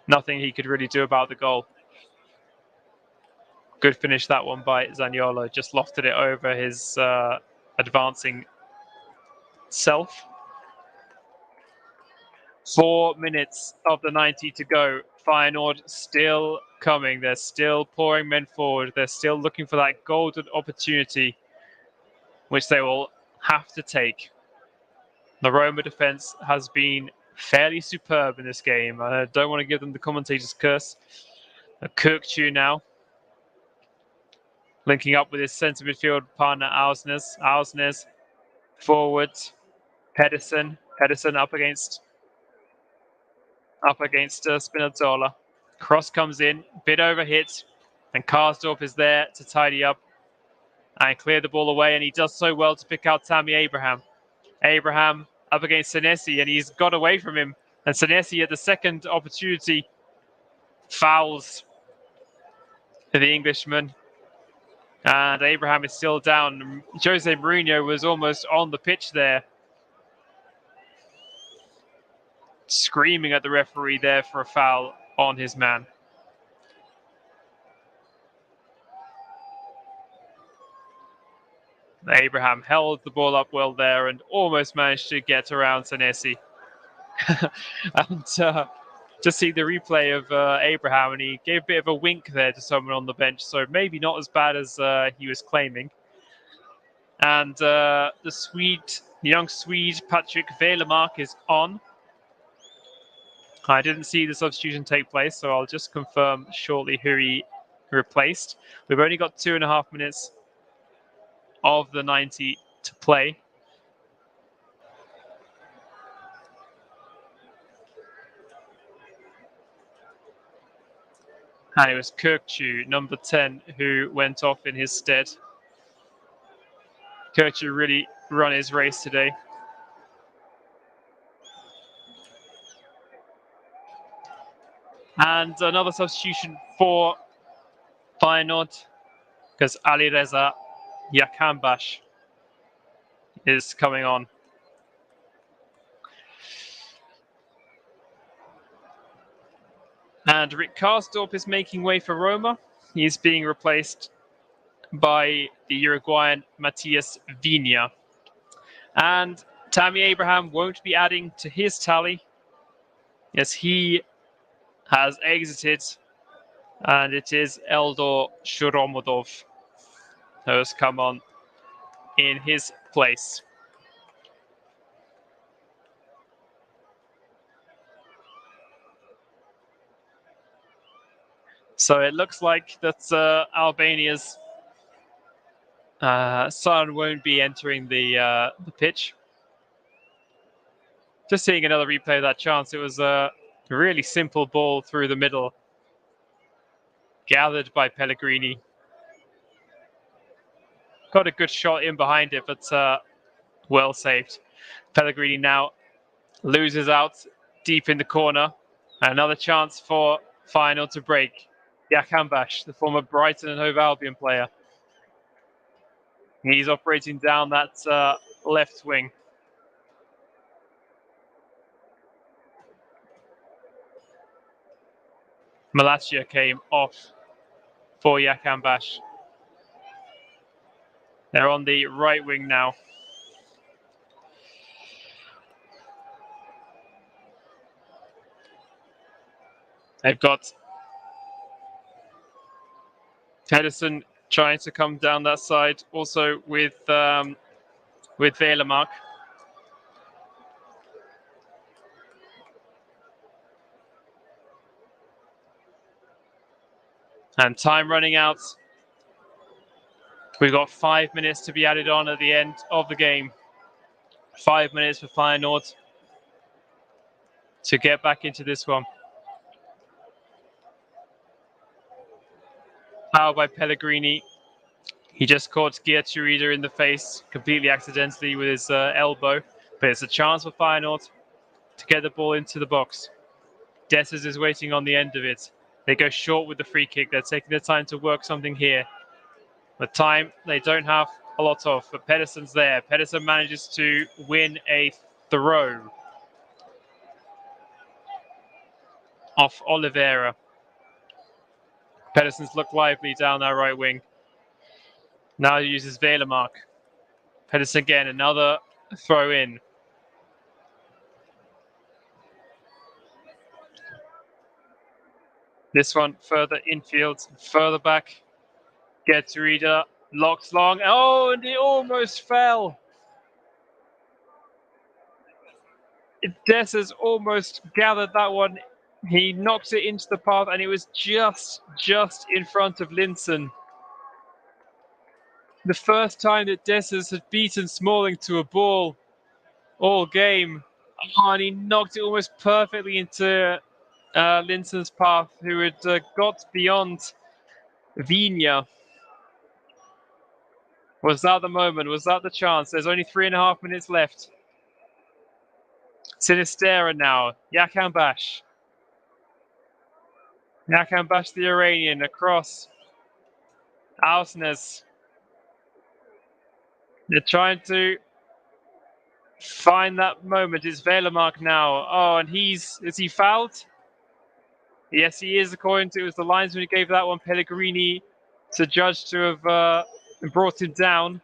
Nothing he could really do about the goal. Good finish that one by Zaniolo. Just lofted it over his advancing self. 4 minutes of the 90 to go. Feyenoord still coming. They're still pouring men forward. They're still looking for that golden opportunity, which they will have to take. The Roma defense has been fairly superb in this game. I don't want to give them the commentator's curse. Kirkchu now, linking up with his centre midfield partner Ausnes. Ausnes forward. Pedersen. Pedersen up against Spinazzola. Cross comes in, bit overhit, and Karsdorp is there to tidy up and clear the ball away, and he does so well to pick out Tammy Abraham. Abraham up against Senesi, and he's got away from him, and Senesi at the second opportunity fouls the Englishman, and Abraham is still down. Jose Mourinho was almost on the pitch there, screaming at the referee there for a foul on his man. Abraham held the ball up well there and almost managed to get around Senesi. And just see the replay of Abraham, and he gave a bit of a wink there to someone on the bench, so maybe not as bad as he was claiming. And the young Swede, Patrick Velemark is on. I didn't see the substitution take place, so I'll just confirm shortly who he replaced. We've only got 2.5 minutes of the 90 to play. And it was Kirkchu, number 10, who went off in his stead. Kirkchu really run his race today. And another substitution for Feyenoord, because Ali Reza Yakambash is coming on. And Rick Karsdorp is making way for Roma. He's being replaced by the Uruguayan Matias Viña. And Tammy Abraham won't be adding to his tally, as he has exited, and it is Eldor Shuromodov who has come on in his place. So it looks like that Albania's son won't be entering the pitch. Just seeing another replay of that chance. It was a really simple ball through the middle, gathered by Pellegrini. Got a good shot in behind it, but well saved. Pellegrini now loses out deep in the corner. Another chance for Feyenoord to break. Jakambash, the former Brighton and Hove Albion player. He's operating down that left wing. Malacia came off for Jakambash. They're on the right wing now. They've got Pedersen trying to come down that side, also with Velemark. And time running out. We've got 5 minutes to be added on at the end of the game. 5 minutes for Feyenoord to get back into this one. Foul by Pellegrini. He just caught Geertruida in the face completely accidentally with his elbow. But it's a chance for Feyenoord to get the ball into the box. Dessers is waiting on the end of it. They go short with the free kick. They're taking their time to work something here. But time they don't have a lot of. But Pedersen's there. Pedersen manages to win a throw off Oliveira. Pedersen's looked lively down that right wing. Now he uses Velemark. Pedersen again, another throw in. This one further infield, further back. Geertruida locks long. Oh, and it almost fell. Dessers almost gathered that one. He knocked it into the path, and it was just in front of Linson. The first time that Dessers had beaten Smalling to a ball all game. Oh, and he knocked it almost perfectly into Linson's path, who had got beyond Vigna. Was that the moment? Was that the chance? There's only 3.5 minutes left. Sinistera now. Jakambash. Jakambash, the Iranian, across. Ausnes. They're trying to find that moment. It's Velemark now. Oh, and is he fouled? Yes, he is, according to it was the linesman who gave that one, Pellegrini, to judge to have brought him down.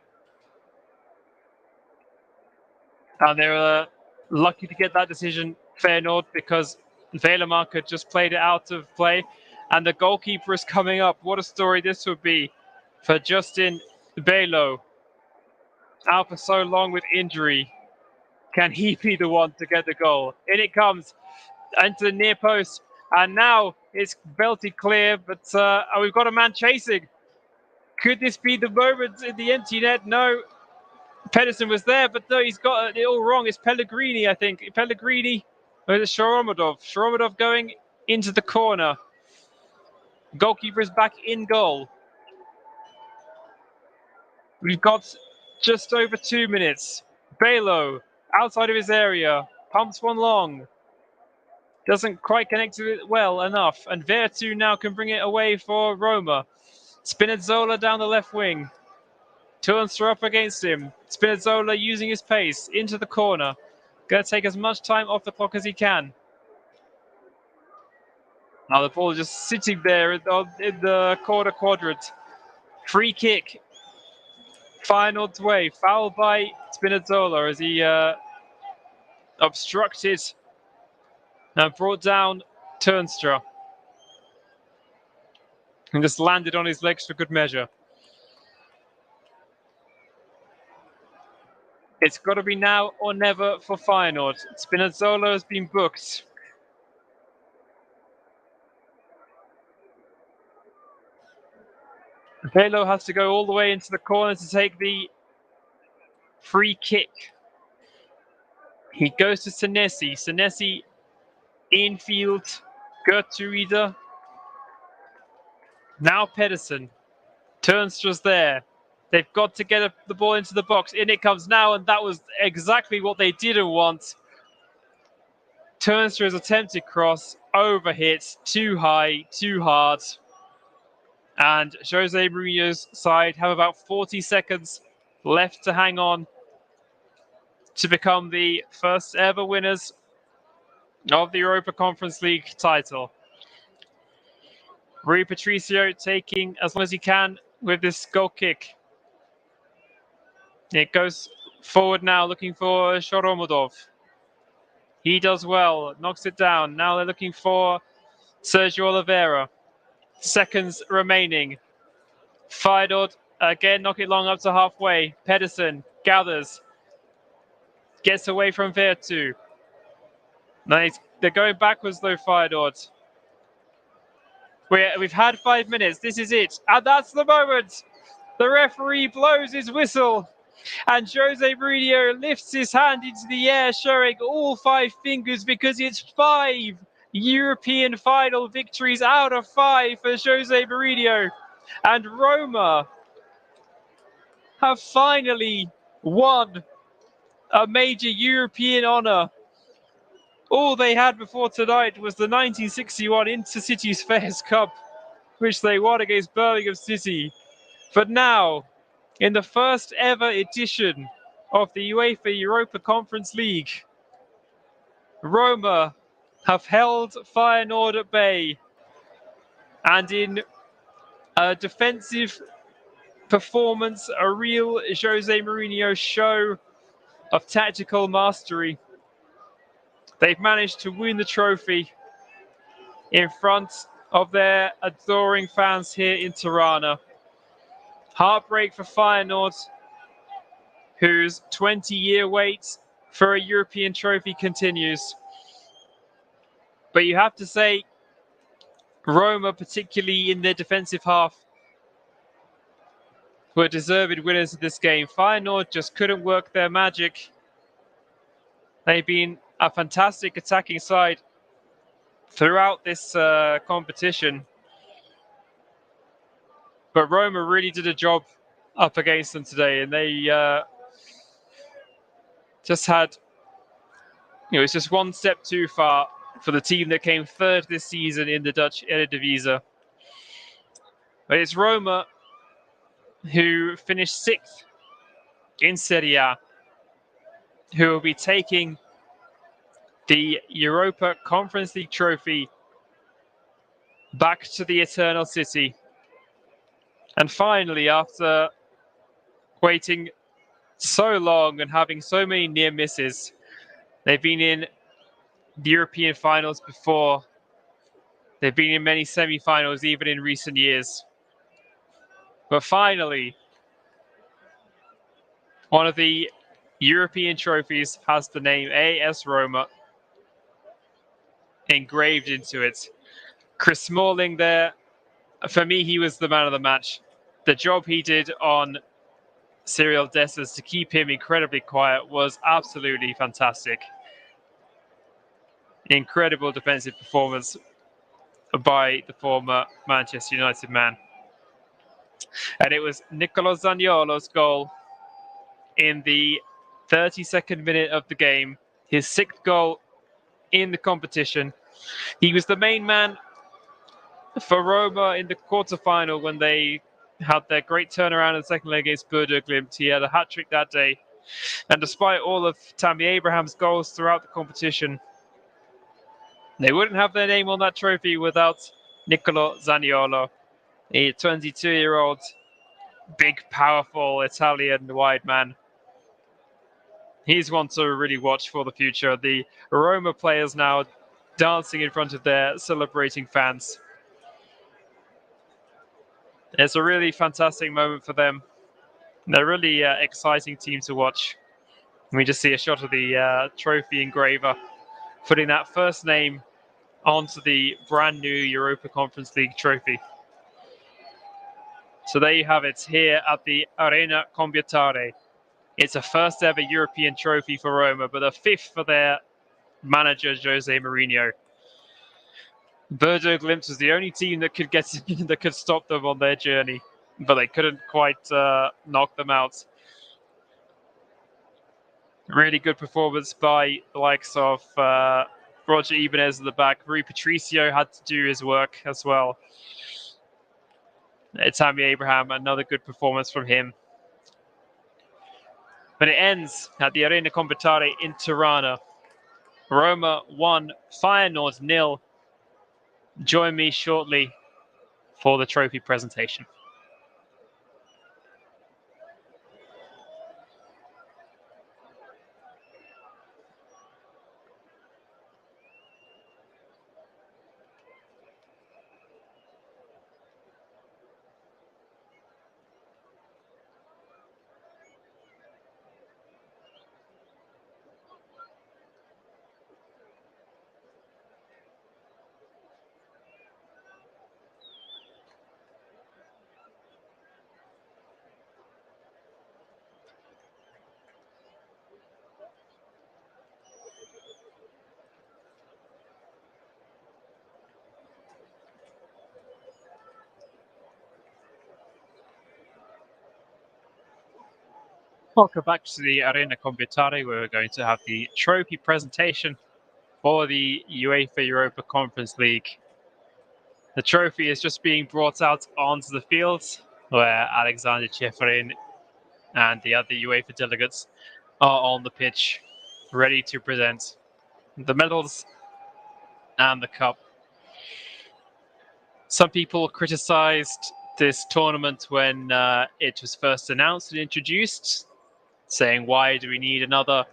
And they were lucky to get that decision, Feyenoord, because Velemark had just played it out of play. And the goalkeeper is coming up. What a story this would be for Justin Belo. Out for so long with injury. Can he be the one to get the goal? In it comes, into the near post. And now it's belted clear, but we've got a man chasing. Could this be the moment in the empty net? No. Pedersen was there, but no, he's got it all wrong. It's Pellegrini, I think. Pellegrini, or is it Shoromodov? Shoromodov going into the corner. Goalkeeper is back in goal. We've got just over 2 minutes. Belo, outside of his area, pumps one long. Doesn't quite connect to it well enough. And Vertu now can bring it away for Roma. Spinazzola down the left wing. Toornstra up against him. Spinazzola using his pace into the corner. Going to take as much time off the clock as he can. Now the ball is just sitting there in the corner quadrant. Free kick. Feyenoord's way. Foul by Spinazzola as he obstructed and brought down Toornstra. and just landed on his legs for good measure. It's got to be now or never for Feyenoord. Spinazzola has been booked. Velo has to go all the way into the corner to take the free kick. He goes to Senesi. Senesi infield. Gertruida. Now Pedersen. Turnstra's there. They've got to get the ball into the box. In it comes now, and that was exactly what they didn't want. Turnstra's attempted cross, overhit, too high, too hard. And Jose Mourinho's side have about 40 seconds left to hang on to become the first ever winners of the Europa Conference League title. Rui Patricio taking as long as he can with this goal kick. It goes forward now, looking for Shoromodov. He does well, knocks it down. Now they're looking for Sergio Oliveira. Seconds remaining. Feyenoord again, knock it long up to halfway. Pedersen gathers. Gets away from Vertu. Nice. They're going backwards though, Feyenoord. We've had 5 minutes. This is it. And that's the moment. The referee blows his whistle. And Jose Mourinho lifts his hand into the air, showing all 5 fingers, because it's 5 European final victories out of 5 for Jose Mourinho. And Roma have finally won a major European honour. All they had before tonight was the 1961 Intercities Fairs Cup, which they won against Birmingham City. But now, in the first ever edition of the UEFA Europa Conference League, Roma have held Feyenoord at bay. And in a defensive performance, a real Jose Mourinho show of tactical mastery, they've managed to win the trophy in front of their adoring fans here in Tirana. Heartbreak for Feyenoord, whose 20-year wait for a European trophy continues. But you have to say, Roma, particularly in their defensive half, were deserved winners of this game. Feyenoord just couldn't work their magic. They've been a fantastic attacking side throughout this competition. But Roma really did a job up against them today, and they just had, it's just one step too far for the team that came third this season in the Dutch Eredivisie. But it's Roma who finished 6th in Serie A, who will be taking the Europa Conference League trophy back to the Eternal City. And finally, after waiting so long and having so many near misses, they've been in the European finals before. They've been in many semi-finals, even in recent years. But finally, one of the European trophies has the name AS Roma engraved into it. Chris Smalling there, for me, he was the man of the match. The job he did on Cyril Dessers to keep him incredibly quiet was absolutely fantastic. Incredible defensive performance by the former Manchester United man. And it was Nicolo Zaniolo's goal in the 32nd minute of the game, his 6th goal in the competition. He was the main man for Roma in the quarterfinal when they had their great turnaround in the second leg against Bodo Glimt. He had a hat-trick that day. And despite all of Tammy Abraham's goals throughout the competition, they wouldn't have their name on that trophy without Nicolo Zaniolo, a 22-year-old, big, powerful Italian wide man. He's one to really watch for the future. The Roma players now dancing in front of their celebrating fans. It's a really fantastic moment for them. They're a really exciting team to watch. We just see a shot of the trophy engraver, putting that first name onto the brand new Europa Conference League trophy. So there you have it here at the Arena Compiutare. It's a first ever European trophy for Roma, but a fifth for their manager, Jose Mourinho. Bodo Glimt was the only team that could get that could stop them on their journey, but they couldn't quite knock them out. Really good performance by the likes of Roger Ibanez at the back. Rui Patricio had to do his work as well. Tammy Abraham, another good performance from him. But it ends at the Arena Compiutare in Tirana. Roma 1, Feyenoord 0. Join me shortly for the trophy presentation. Welcome back to the Arena Compiutare, where we're going to have the trophy presentation for the UEFA Europa Conference League. The trophy is just being brought out onto the field, where Alexander Ceferin and the other UEFA delegates are on the pitch, ready to present the medals and the cup. Some people criticized this tournament when it was first announced and introduced, saying, why do we need another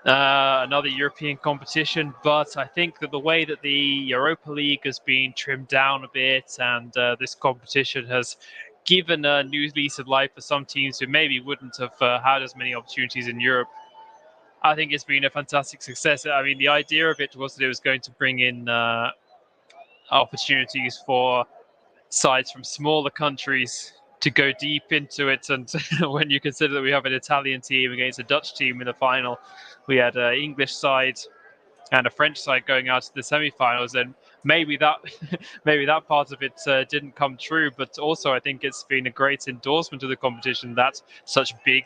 European competition? But I think that the way that the Europa League has been trimmed down a bit, and this competition has given a new lease of life for some teams who maybe wouldn't have had as many opportunities in Europe, I think it's been a fantastic success. I mean, the idea of it was that it was going to bring in opportunities for sides from smaller countries to go deep into it. And when you consider that we have an Italian team against a Dutch team in the final, we had an English side and a French side going out to the semi-finals, and maybe that maybe that part of it didn't come true. But also, I think it's been a great endorsement of the competition that such big,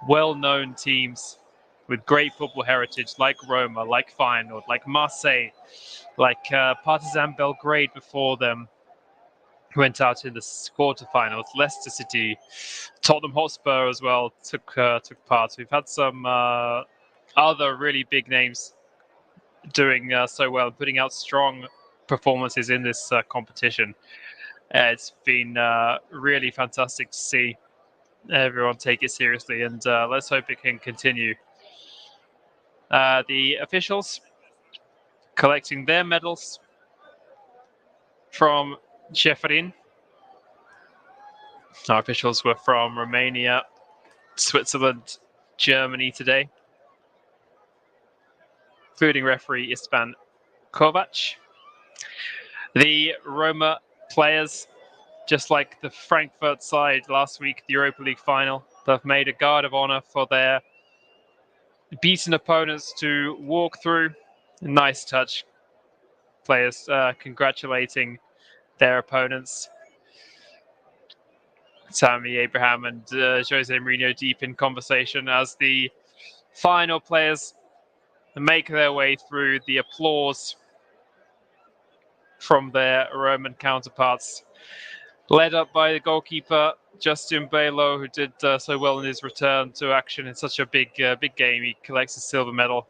well-known teams with great football heritage, like Roma, like Feyenoord, like Marseille, like Partizan Belgrade before them, went out in the quarterfinals. Leicester City, Tottenham Hotspur as well took part. We've had some other really big names doing so well, putting out strong performances in this competition. It's been really fantastic to see everyone take it seriously, and let's hope it can continue. The officials collecting their medals from Ceferin. Our officials were from Romania, Switzerland, Germany today, including referee Istvan Kovac. The Roma players, just like the Frankfurt side last week, the Europa League final, they've made a guard of honor for their beaten opponents to walk through. Nice touch. Players congratulating their opponents. Tammy Abraham and Jose Mourinho deep in conversation as the final players make their way through, the applause from their Roman counterparts, led up by the goalkeeper Justin Balo, who did so well in his return to action in such a big game. He collects a silver medal,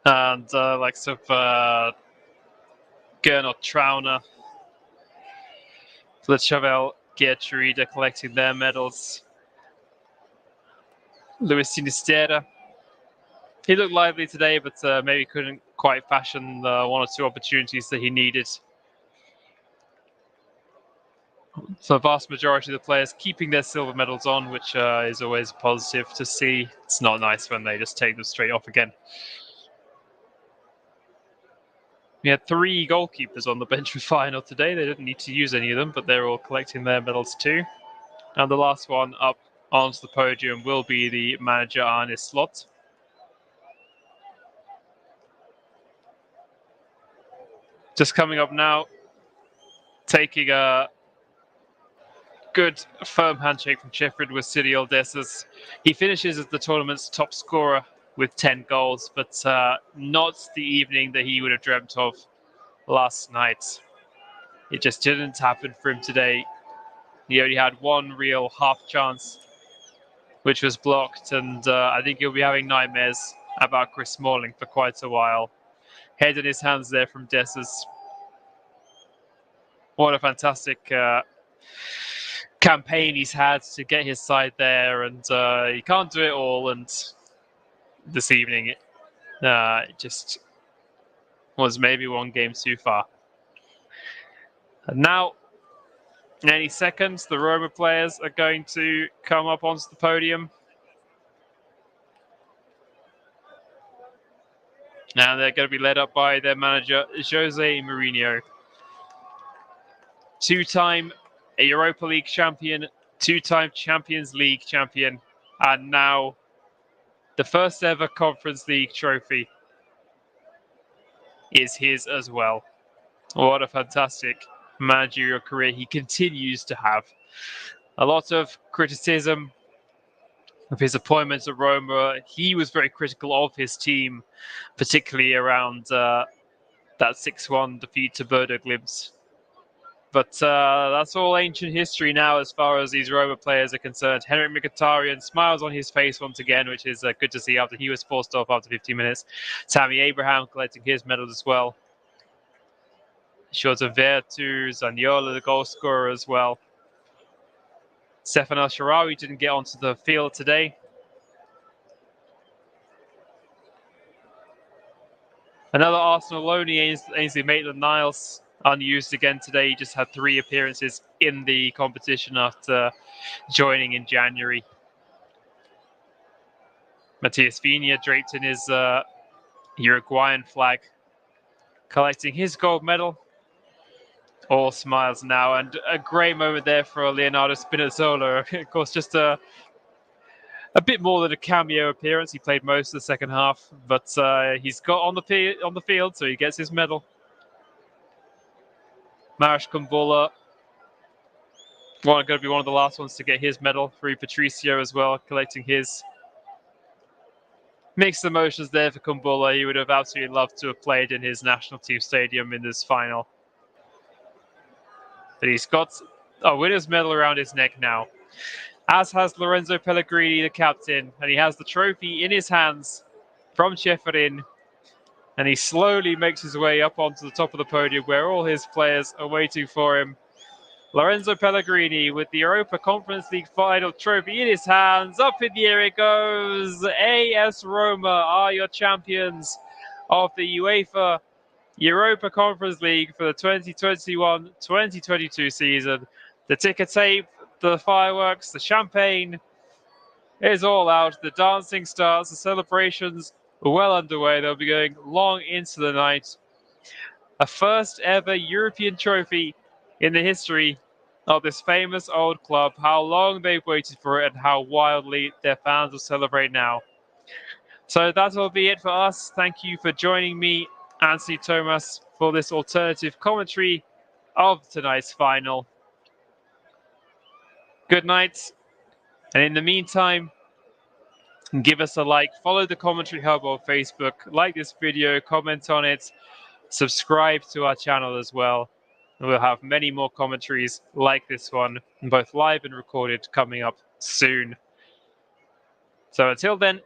and likes of Gernot Trauner, Fletchavel, Geertruida collecting their medals. Luis Sinisterra, he looked lively today, but maybe couldn't quite fashion the one or two opportunities that he needed. So the vast majority of the players keeping their silver medals on, which is always positive to see. It's not nice when they just take them straight off again. We had 3 goalkeepers on the bench for Feyenoord today. They didn't need to use any of them, but they're all collecting their medals too. And the last one up onto the podium will be the manager Arne Slot. Just coming up now, taking a good firm handshake from Sheffield with City Odessa's. He finishes as the tournament's top scorer with 10 goals, but not the evening that he would have dreamt of last night. It just didn't happen for him today. He only had one real half chance, which was blocked, and I think he'll be having nightmares about Chris Smalling for quite a while. Head in his hands there from Dessers. What a fantastic campaign he's had to get his side there, and he can't do it all. And this evening, it just was maybe one game too far. And now, in any seconds, the Roma players are going to come up onto the podium. And they're going to be led up by their manager, Jose Mourinho. 2-time Europa League champion, 2-time Champions League champion, and now the first ever Conference League trophy is his as well. What a fantastic managerial career he continues to have. A lot of criticism of his appointments at Roma. He was very critical of his team, particularly around that 6-1 defeat to Bodo Glimt. But that's all ancient history now as far as these Roma players are concerned. Henrik Mkhitaryan smiles on his face once again, which is good to see after he was forced off after 15 minutes. Tammy Abraham collecting his medals as well. Shota Vertu, Zaniolo, the goal scorer as well. Stefan El-Shaarawy didn't get onto the field today. Another Arsenal loanee, Ainsley Maitland-Niles, unused again today. He just had 3 appearances in the competition after joining in January. Matías Viña draped in his Uruguayan flag, collecting his gold medal. All smiles now, and a great moment there for Leonardo Spinazzola. Of course, just a bit more than a cameo appearance. He played most of the second half, but he's got on the field, so he gets his medal. Marouš Kumbulla, going to be one of the last ones to get his medal. Rui Patricio as well, collecting his. Mixed emotions there for Kumbulla. He would have absolutely loved to have played in his national team stadium in this final. But he's got a winner's medal around his neck now, as has Lorenzo Pellegrini, the captain, and he has the trophy in his hands from Ceferin. And he slowly makes his way up onto the top of the podium where all his players are waiting for him. Lorenzo Pellegrini with the Europa Conference League final trophy in his hands. Up in the air it goes. AS Roma are your champions of the UEFA Europa Conference League for the 2021-2022 season. The ticker tape, the fireworks, the champagne is all out. The dancing starts, the celebrations are well underway. They'll be going long into the night. A first ever European trophy in the history of this famous old club. How long they've waited for it and how wildly their fans will celebrate now. So that will be it for us. Thank you for joining me, Anthony Thomas, for this alternative commentary of tonight's final. Good night. And in the meantime, give us a like, follow the Commentary Hub on Facebook, like this video, comment on it, subscribe to our channel as well. And we'll have many more commentaries like this one, both live and recorded, coming up soon. So until then,